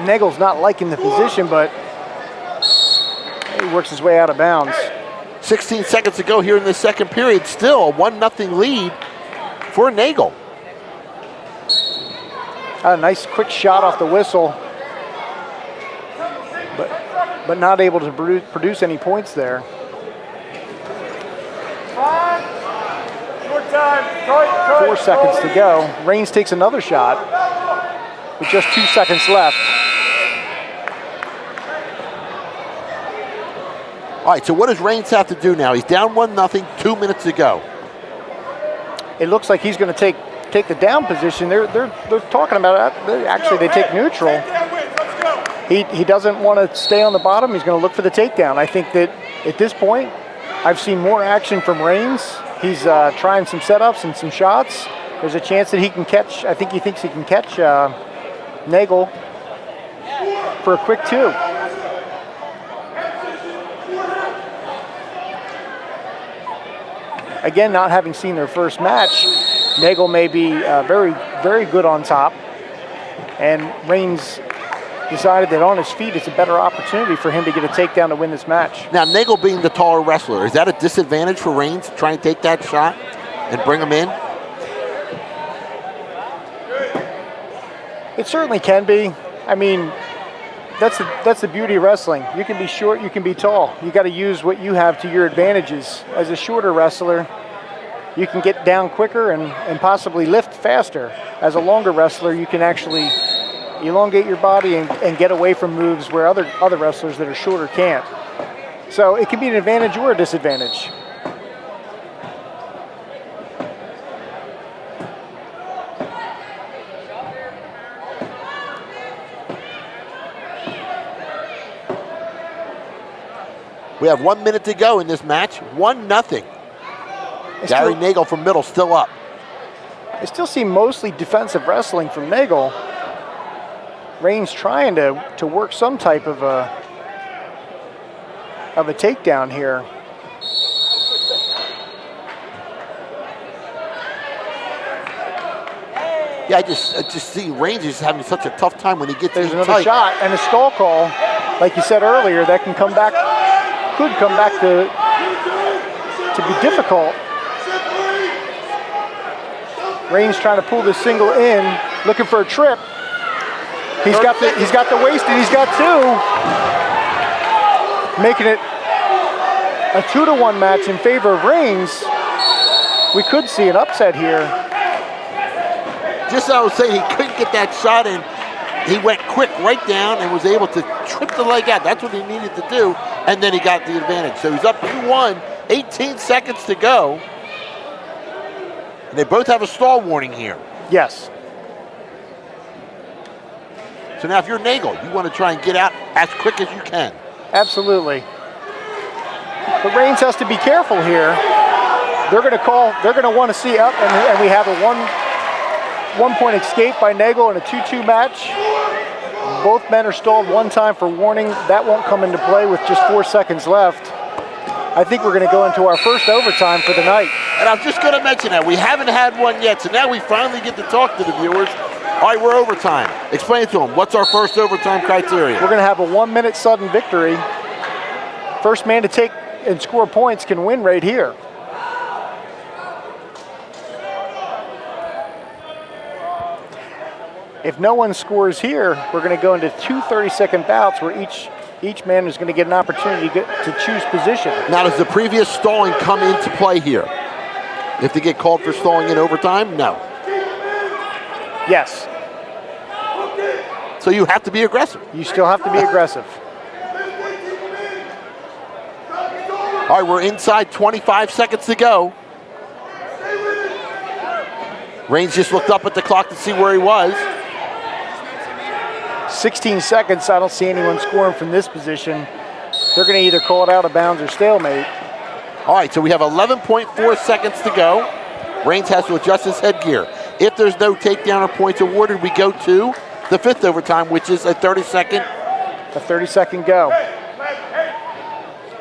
Nagel's not liking the position, but he works his way out of bounds. 16 seconds to go here in the second period. Still a 1-0 lead for Nagel. A nice quick shot off the whistle, but not able to produce any points there. Short time. 4 seconds to go. Raines takes another shot with just 2 seconds left. All right, so what does Raines have to do now? He's down 1-0, 2 minutes to go. It looks like he's going to take the down position. They're talking about it. Actually, they take neutral. He doesn't want to stay on the bottom. He's going to look for the takedown. I think that at this point, I've seen more action from Raines. He's trying some setups and some shots. There's a chance that he can catch. I think he thinks he can catch Nagel for a quick 2. Again, not having seen their first match, Nagel may be very, very good on top, and Raines decided that on his feet it's a better opportunity for him to get a takedown to win this match. Now, Nagel being the taller wrestler, is that a disadvantage for Raines to try and take that shot and bring him in? It certainly can be. I mean, that's the beauty of wrestling. You can be short, you can be tall. You got to use what you have to your advantages. As a shorter wrestler, you can get down quicker and possibly lift faster. As a longer wrestler, you can actually elongate your body and get away from moves where other wrestlers that are shorter can't. So it can be an advantage or a disadvantage. We have 1 minute to go in this match. 1-0. Gary Nagel from middle still up. I still see mostly defensive wrestling from Nagel. Raines trying to work some type of a takedown here. Yeah, I just see Raines is having such a tough time when he gets There's in another tight. shot and a stall call, like you said earlier, that can come back, could come back to be difficult. Raines trying to pull this single in, looking for a trip. He's got the waist and he's got 2, making it a 2-1 match in favor of Raines. We could see an upset here. Just as I was saying, he couldn't get that shot in. He went quick right down and was able to trip the leg out. That's what he needed to do, and then he got the advantage. So he's up 2-1, 18 seconds to go. And they both have a stall warning here. Yes. So now if you're Nagel, you want to try and get out as quick as you can. Absolutely. But Reigns has to be careful here. They're going to want to see up, and we have a one-point escape by Nagel in a 2-2 match. Both men are stalled one time for warning. That won't come into play with just 4 seconds left. I think we're going to go into our first overtime for the night. And I'm just going to mention that we haven't had one yet, so now we finally get to talk to the viewers. All right, we're overtime. Explain to them, what's our first overtime criteria? We're going to have a 1-minute sudden victory. First man to take and score points can win right here. If no one scores here, we're going to go into 2 30-second bouts where each man is going to get an opportunity to choose position. Now, does the previous stalling come into play here? If they get called for stalling in overtime? No. Yes. So you have to be aggressive. You still have to be aggressive. All right, we're inside 25 seconds to go. Reigns just looked up at the clock to see where he was. 16 seconds, I don't see anyone scoring from this position. They're going to either call it out of bounds or stalemate. All right, so we have 11.4 seconds to go. Reigns has to adjust his headgear. If there's no takedown or points awarded, we go to the 5th overtime, which is a 30-second. A 30-second go.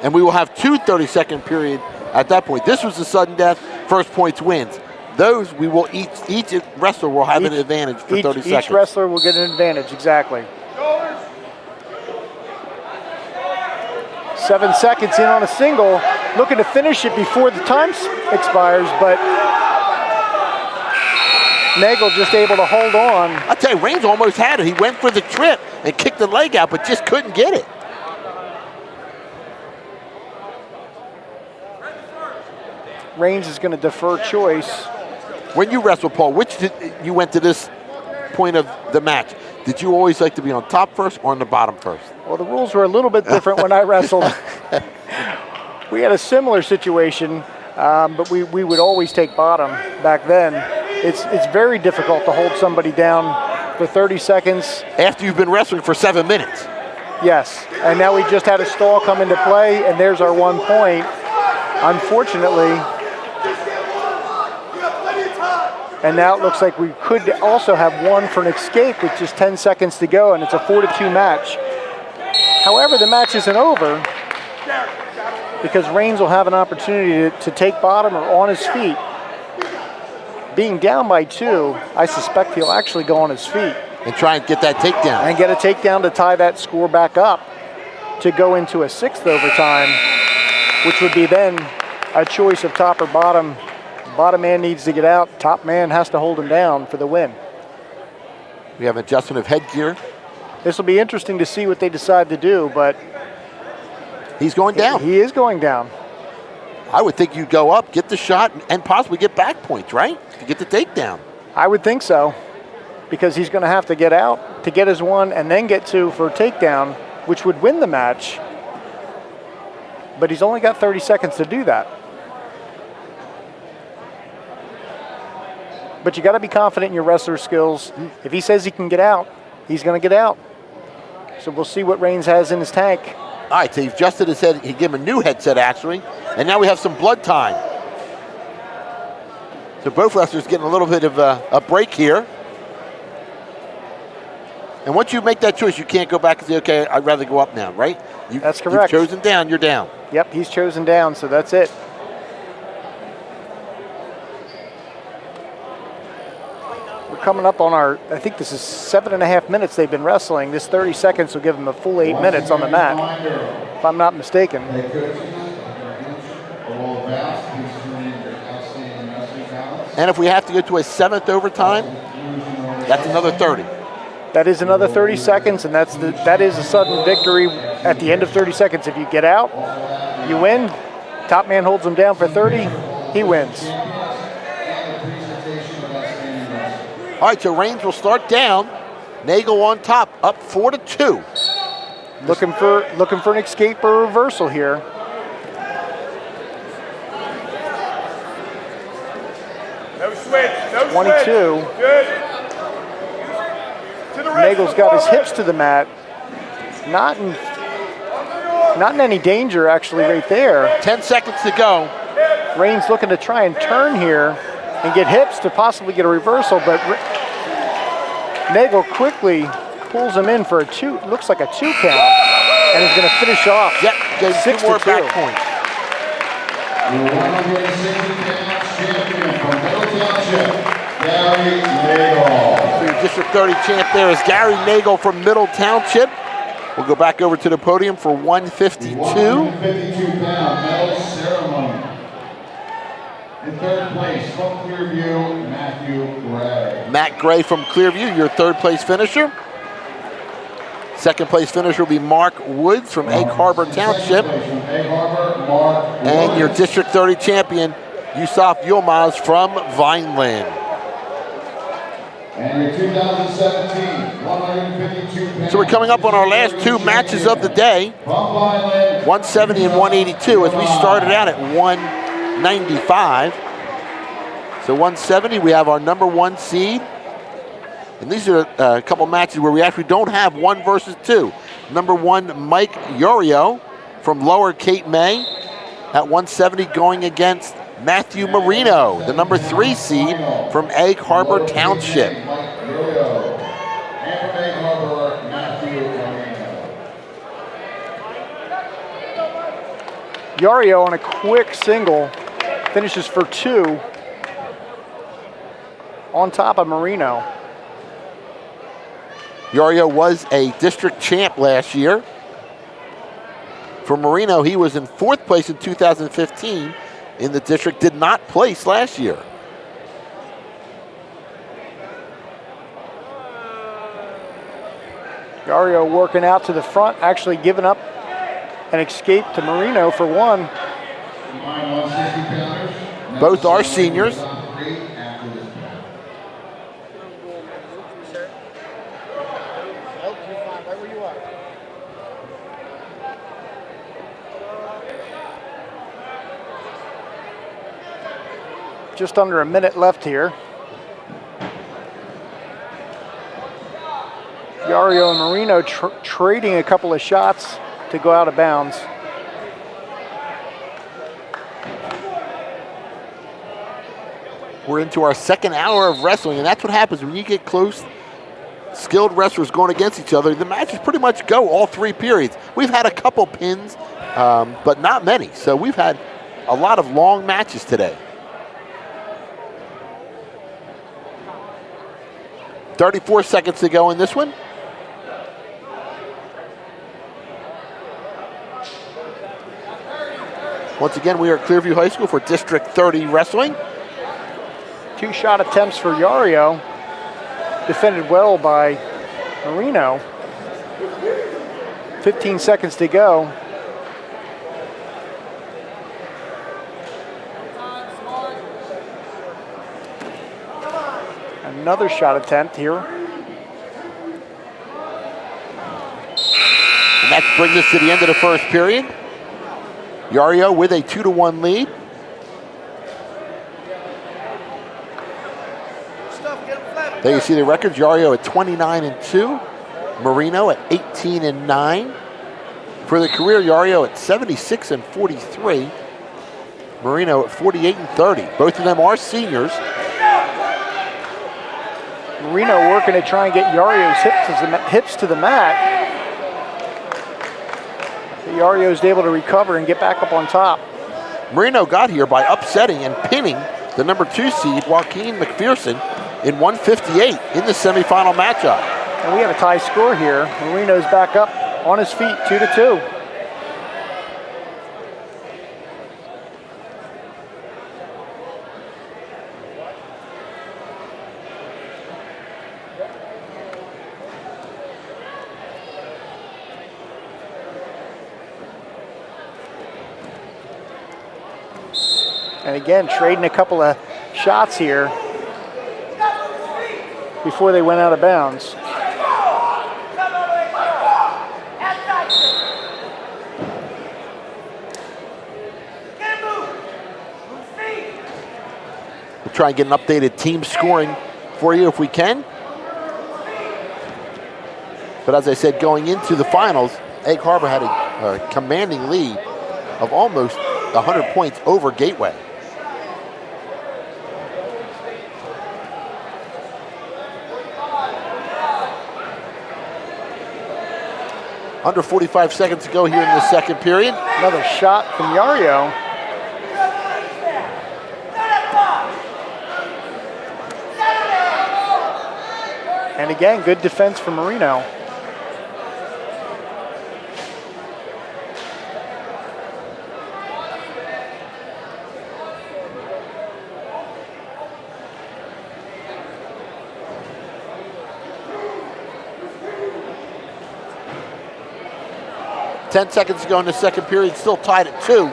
And we will have 2 30-second period at that point. This was a sudden death, first points wins. Those we will each wrestler will have an advantage for 30 seconds. Each wrestler will get an advantage, exactly. 7 seconds in on a single, looking to finish it before the time expires, but Nagel just able to hold on. I tell you, Reigns almost had it. He went for the trip and kicked the leg out, but just couldn't get it. Reigns is going to defer choice. When you wrestled, Paul, you went to this point of the match? Did you always like to be on top first or on the bottom first? Well, the rules were a little bit different when I wrestled. We had a similar situation, but we would always take bottom back then. It's very difficult to hold somebody down for 30 seconds. After you've been wrestling for 7 minutes. Yes, and now we just had a stall come into play, and there's our 1 point. Unfortunately, and now it looks like we could also have one for an escape with just 10 seconds to go, and it's a 4-2 match. However, the match isn't over because Reigns will have an opportunity to take bottom or on his feet. Being down by 2, I suspect he'll actually go on his feet. And try and get that takedown. And get a takedown to tie that score back up to go into a 6th overtime, which would be then a choice of top or bottom. Bottom man needs to get out. Top man has to hold him down for the win. We have adjustment of headgear. This will be interesting to see what they decide to do, but he's going down. He is going down. I would think you'd go up, get the shot, and possibly get back points, right? To get the takedown. I would think so, because he's going to have to get out to get his 1 and then get 2 for a takedown, which would win the match. But he's only got 30 seconds to do that. But you got to be confident in your wrestler skills. If he says he can get out, he's going to get out. So we'll see what Reigns has in his tank. All right, so he adjusted his head. He gave him a new headset, actually. And now we have some blood time. So both wrestlers getting a little bit of a break here. And once you make that choice, you can't go back and say, okay, I'd rather go up now, right? That's correct. You've chosen down, you're down. Yep, he's chosen down, so that's it. Coming up on our, I think this is 7.5 minutes they've been wrestling. This 30 seconds will give them a full 8 minutes on the mat, if I'm not mistaken. And if we have to go to a 7th overtime, that's another 30. That is another 30 seconds, and that is a sudden victory at the end of 30 seconds. If you get out, you win. Top man holds them down for 30, he wins. All right, so Reigns will start down. Nagel on top, up 4-2. Looking for an escape or a reversal here. No switch, no 22. switch. Good. To the wrist, Nagel's got his hips to the mat. Not in Not in any danger, actually, right there. 10 seconds to go. Rain's looking to try and turn here and get hips to possibly get a reversal, but Nagel quickly pulls him in for a 2, looks like a 2 count, and is going to finish off. Yep, getting 6 2 more to 2. back points. The 160-pound champion from Middle Township, Gary Nagel. So your District 30 champ there is Gary Nagel from Middle Township. We'll go back over to the podium for 152. 152-pound medal ceremony. In third place from Clearview, Matthew Gray. Matt Gray from Clearview, your third place finisher. Second place finisher will be Mark Woods from Egg Harbor Township. And your District 30 champion, Yusuf Yilmaz from Vineland. And your 2017 152-pound. So we're coming up on our last 2 matches of the day, 170 and 182, as we started out at 195. So 170, we have our number 1 seed. And these are a couple matches where we actually don't have 1 versus 2. Number 1, Mike Yorio from Lower Cape May at 170 going against Matthew Marino, the number 3 seed from Egg Harbor Township. Yorio on a quick single finishes for 2 on top of Marino. Yorio was a district champ last year. For Marino, he was in 4th place in 2015 in the district, did not place last year. Yorio working out to the front, actually giving up an escape to Marino for 1. Both are seniors. Just under a minute left here. Yorio and Marino trading a couple of shots to go out of bounds. We're into our 2nd hour of wrestling, and that's what happens when you get close, skilled wrestlers going against each other. The matches pretty much go all 3 periods. We've had a couple pins, but not many. So we've had a lot of long matches today. 34 seconds to go in this one. Once again, we are at Clearview High School for District 30 Wrestling. 2 shot attempts for Yorio. Defended well by Marino. 15 seconds to go. Another shot attempt here. And that brings us to the end of the first period. Yorio with a 2-1 lead. There you see the records. Yorio at 29-2. Marino at 18-9. For the career, Yorio at 76-43. Marino at 48-30. Both of them are seniors. Marino working to try and get Yorio's hips to the mat. Yorio is able to recover and get back up on top. Marino got here by upsetting and pinning the number 2 seed, Joaquin McPherson, in 158 in the semifinal matchup. And we have a tie score here. Marino's back up on his feet, 2-2. And again, trading a couple of shots here before they went out of bounds. We'll try and get an updated team scoring for you if we can. But as I said, going into the finals, Egg Harbor had a a commanding lead of almost 100 points over Gateway. Under 45 seconds to go here in the second period. Another shot from Yario. And again, good defense from Marino. Ten seconds to go in the second period, still tied at 2.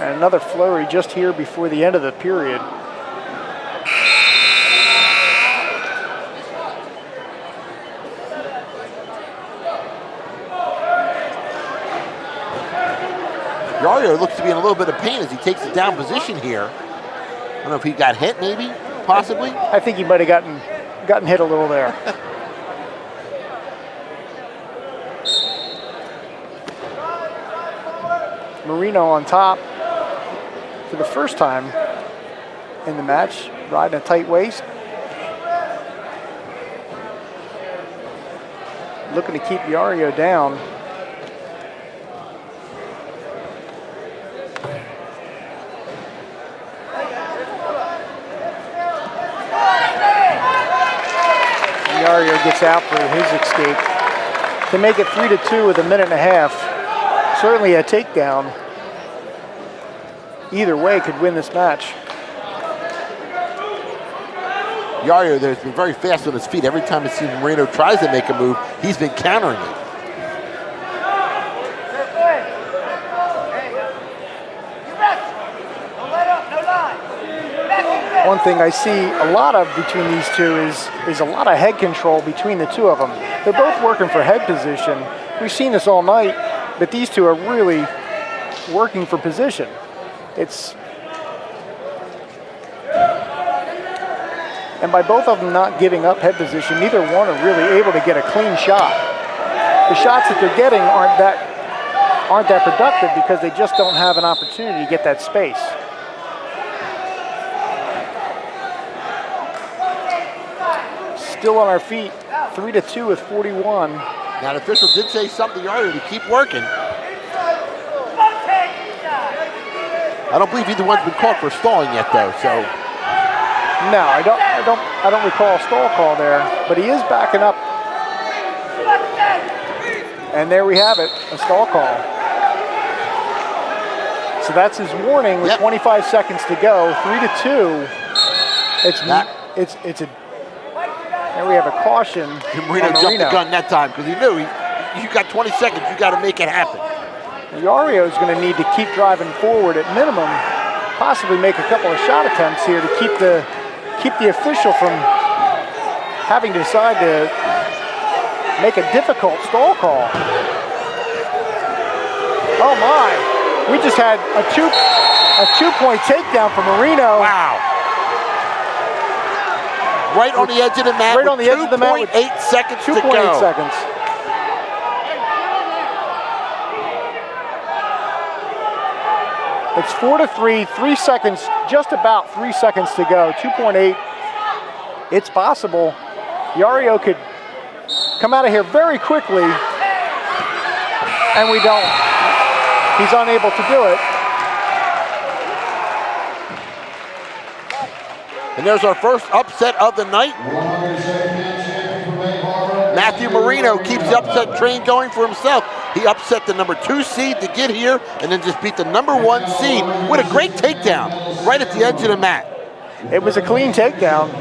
And another flurry just here before the end of the period. Yario looks to be in a little bit of pain as he takes the down position here. I don't know if he got hit, maybe, possibly. I think he might have gotten hit a little there. Marino on top for the first time in the match, riding a tight waist. Looking to keep Yario down. Yario gets out for his escape to make it 3-2 with a minute and a half. Certainly a takedown, either way, could win this match. Yario there's been very fast on his feet. Every time it seems Marino tries to make a move, he's been countering it. One thing I see a lot of between these two is a lot of head control between the two of them. They're both working for head position. We've seen this all night, but these two are really working for position. And by both of them not giving up head position, neither one are really able to get a clean shot. The shots that they're getting aren't that productive because they just don't have an opportunity to get that space. Still on our feet, 3-2 with 41. Now the official did say something to Yario to keep working. I don't believe either one's been caught for stalling yet, though. So no, I don't recall a stall call there, but he is backing up. And there we have it, a stall call. So that's his warning with 25 seconds to go. 3-2. There we have a caution. Marino jumped the gun that time because he knew you got 20 seconds. You got to make it happen. Yario is going to need to keep driving forward at minimum, possibly make a couple of shot attempts here to keep the official from having to decide to make a difficult stall call. Oh my! We just had a two-point takedown from Marino. Wow! Right on the edge of the mat. Right on the edge of the mat. 2.8 seconds to go. 2.8 seconds. It's 4-3, 3 seconds, just about 3 seconds to go. 2.8. It's possible Yario could come out of here very quickly, and we don't. He's unable to do it. And there's our first upset of the night. Matthew Marino keeps the upset train going for himself. He upset the number 2 seed to get here and then just beat the number 1 seed with a great takedown right at the edge of the mat. It was a clean takedown.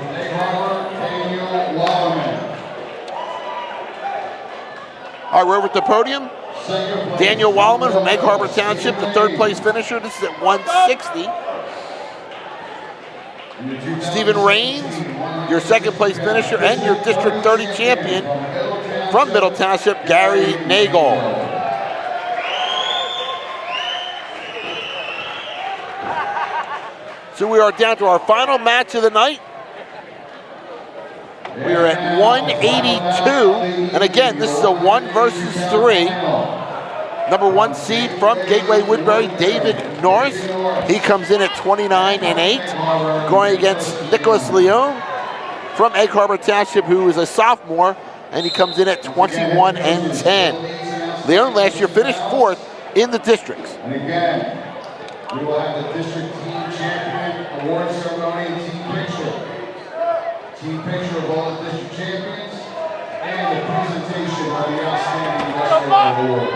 All right, we're over at the podium. Daniel Wallman from Egg Harbor Township, the 3rd place finisher. This is at 160. Stephen Raines, your 2nd place finisher and your District 30 champion from Middle Township, Gary Nagel. So we are down to our final match of the night. We are at 182, and again, this is a 1 versus 3. Number 1 seed from Gateway Woodbury, David Norris. He comes in at 29-8, going against Nicholas Leone from Egg Harbor Township, who is a sophomore, and he comes in at 21-10. Leone last year finished 4th in the districts. And again, we will have the district team champion award ceremony and team picture. Team picture of all the district champions and the presentation of the outstanding wrestling award.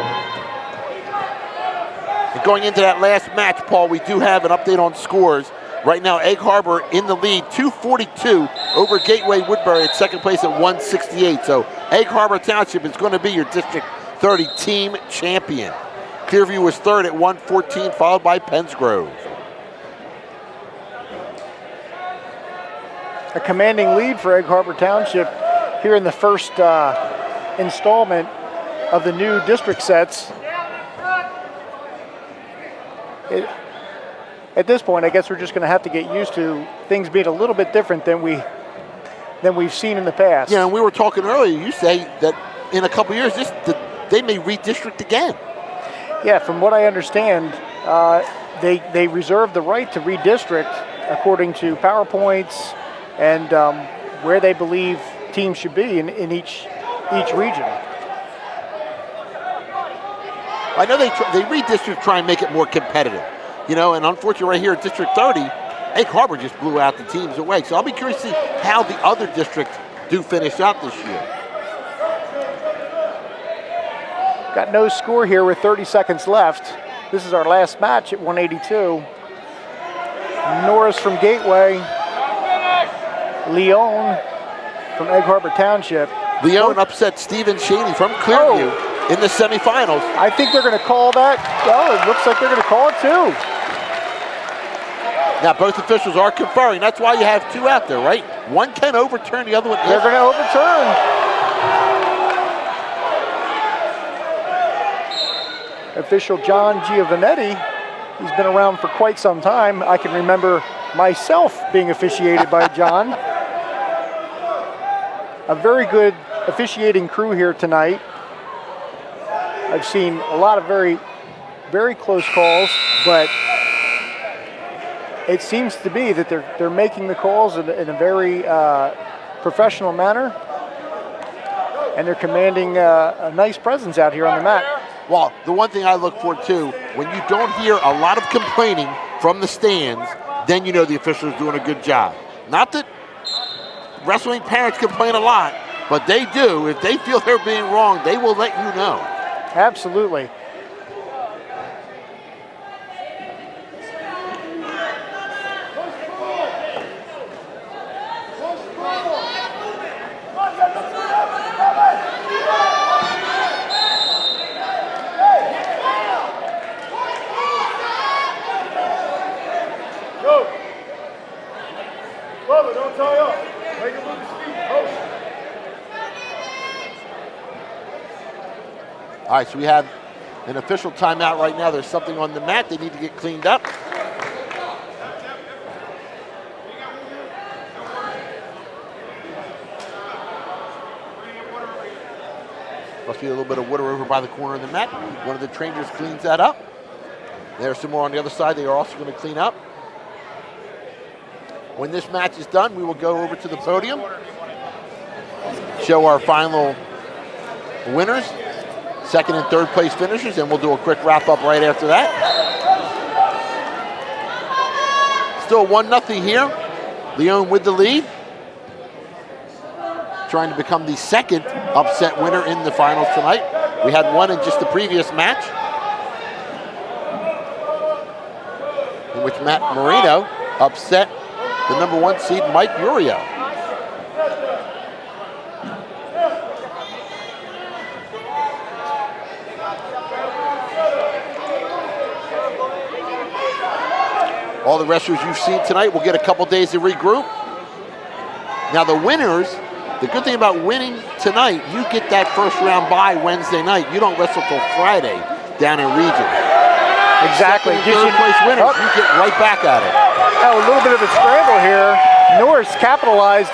And going into that last match, Paul, we do have an update on scores. Right now, Egg Harbor in the lead, 242 over Gateway Woodbury at second place at 168. So Egg Harbor Township is going to be your District 30 team champion. Clearview was 3rd at 114, followed by Pennsgrove. A commanding lead for Egg Harbor Township here in the first installment of the new district sets. At this point, I guess we're just going to have to get used to things being a little bit different than we've seen in the past. Yeah, and we were talking earlier. You say that in a couple years, they may redistrict again. Yeah, from what I understand, they reserve the right to redistrict according to PowerPoints and where they believe teams should be in each region. I know they redistrict, try and make it more competitive, you know, and unfortunately right here at District 30, Egg Harbor just blew out the teams away. So I'll be curious to see how the other districts do finish out this year. Got no score here with 30 seconds left. This is our last match at 182. Norris from Gateway, Leone from Egg Harbor Township. Leone upset Stephen Shaney from Clearview in the semifinals. I think they're going to call that. Oh, it looks like they're going to call it too. Now both officials are conferring. That's why you have 2 out there, right? One can overturn, the other one They're going to overturn. Official John Giovanetti, he's been around for quite some time. I can remember myself being officiated by John. A very good officiating crew here tonight. I've seen a lot of very, very close calls, but it seems to be that they're making the calls in a very professional manner, and they're commanding a nice presence out here on the mat. Well, the one thing I look for too, when you don't hear a lot of complaining from the stands, then you know the officials are doing a good job. Not that wrestling parents complain a lot, but they do. If they feel they're being wrong, they will let you know. Absolutely. Don't tie up. Make him move his feet. Motion. All right, so we have an official timeout right now. There's something on the mat. They need to get cleaned up. Must be a little bit of water over by the corner of the mat. One of the trainers cleans that up. There's some more on the other side they are also going to clean up. When this match is done, we will go over to the podium, show our final winners, second and third place finishers, and we'll do a quick wrap up right after that. Still 1-0 here. Leone with the lead, trying to become the second upset winner in the finals tonight. We had one in just the previous match, in which Matt Marino upset the number 1 seed, Mike Urio. All the wrestlers you've seen tonight will get a couple days to regroup. Now the winners, the good thing about winning tonight, you get that first round bye Wednesday night. You don't wrestle till Friday down in region. Exactly. Second and third place winners, you get right back at it. Oh, a little bit of a scramble here. Norris capitalized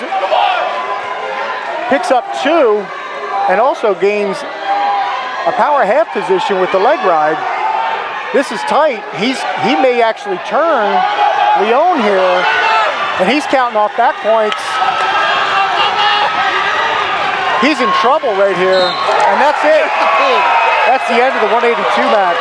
picks up 2 and also gains a power half position with the leg ride. This is tight. He may actually turn Leone here, and he's counting off back points. He's in trouble right here, and that's it. That's the end of the 182 match.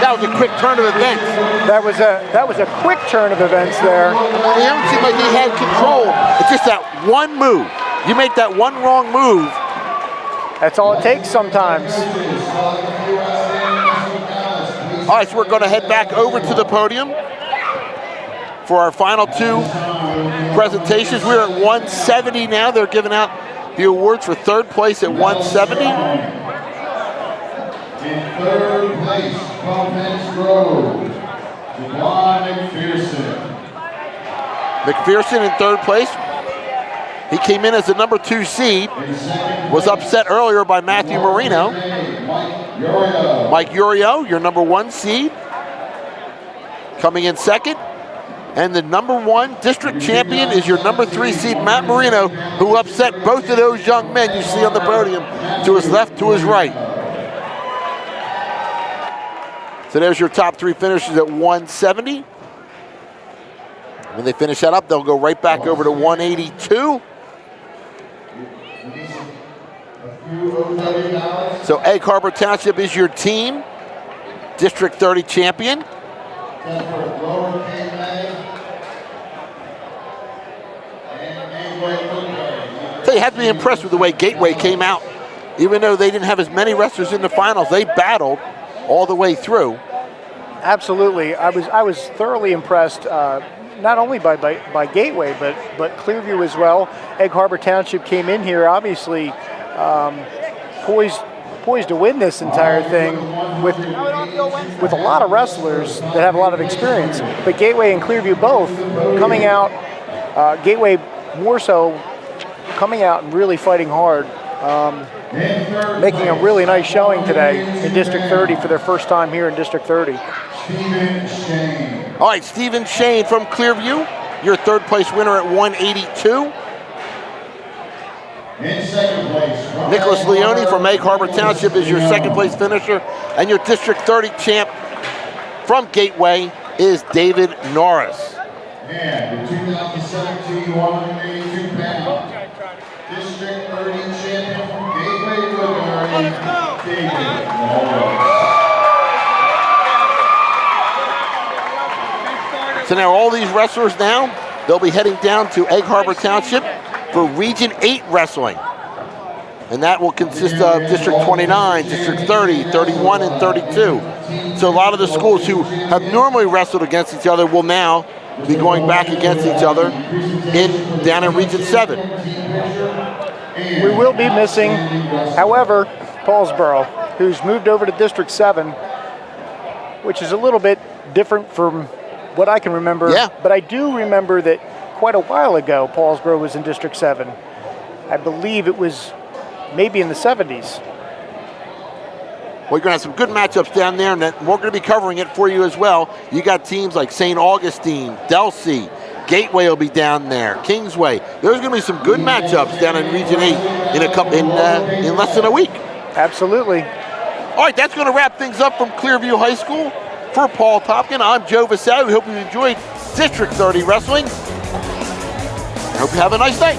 That was a quick turn of events. That was a quick turn of events there. It don't seem like he had control. It's just that one move. You make that one wrong move. That's all it takes sometimes. All right, so we're going to head back over to the podium for our final 2 presentations. We're at 170 now. They're giving out the awards for 3rd place at 170. In 3rd place, Providence Grove, Javon McPherson. McPherson in 3rd place. He came in as the number 2 seed. Was upset earlier by Matthew Marino. Mike Urio, your number 1 seed, coming in 2nd. And the number 1 district champion is your number 3 seed, Matt Marino, who upset both of those young men you see on the podium, to his left, to his right. So there's your top 3 finishers at 170. When they finish that up, they'll go right back over to 182. So Egg Harbor Township is your team, District 30 champion. So you have to be impressed with the way Gateway came out. Even though they didn't have as many wrestlers in the finals, they battled all the way through. Absolutely, I was thoroughly impressed, not only by Gateway, but Clearview as well. Egg Harbor Township came in here obviously poised to win this entire thing with a lot of wrestlers that have a lot of experience. But Gateway and Clearview both coming out, Gateway more so coming out and really fighting hard. Making a really nice showing today in District 30 for their first time here in District 30. All right, Stephen Shane from Clearview, your 3rd place winner at 182. In 2nd place, Nicholas Leone from Egg Harbor Township is your 2nd place finisher. And your District 30 champ from Gateway is David Norris. And the 2017 182-pound District 30 champion from Gateway, David Norris. So now all these wrestlers now, they'll be heading down to Egg Harbor Township for Region 8 wrestling. And that will consist of District 29, District 30, 31, and 32. So a lot of the schools who have normally wrestled against each other will now be going back against each other down in Region 7. We will be missing, however, Paulsboro, who's moved over to District 7, which is a little bit different from what I can remember. Yeah. But I do remember that quite a while ago, Paulsboro was in District 7. I believe it was maybe in the 70s. We're going to have some good matchups down there, and we're going to be covering it for you as well. You got teams like St. Augustine, Delsea, Gateway will be down there, Kingsway. There's going to be some good matchups down in Region 8 in less than a week. Absolutely. All right, that's going to wrap things up from Clearview High School. For Paul Toppin, I'm Joe Visalli. We hope you enjoyed District 30 Wrestling. I hope you have a nice night.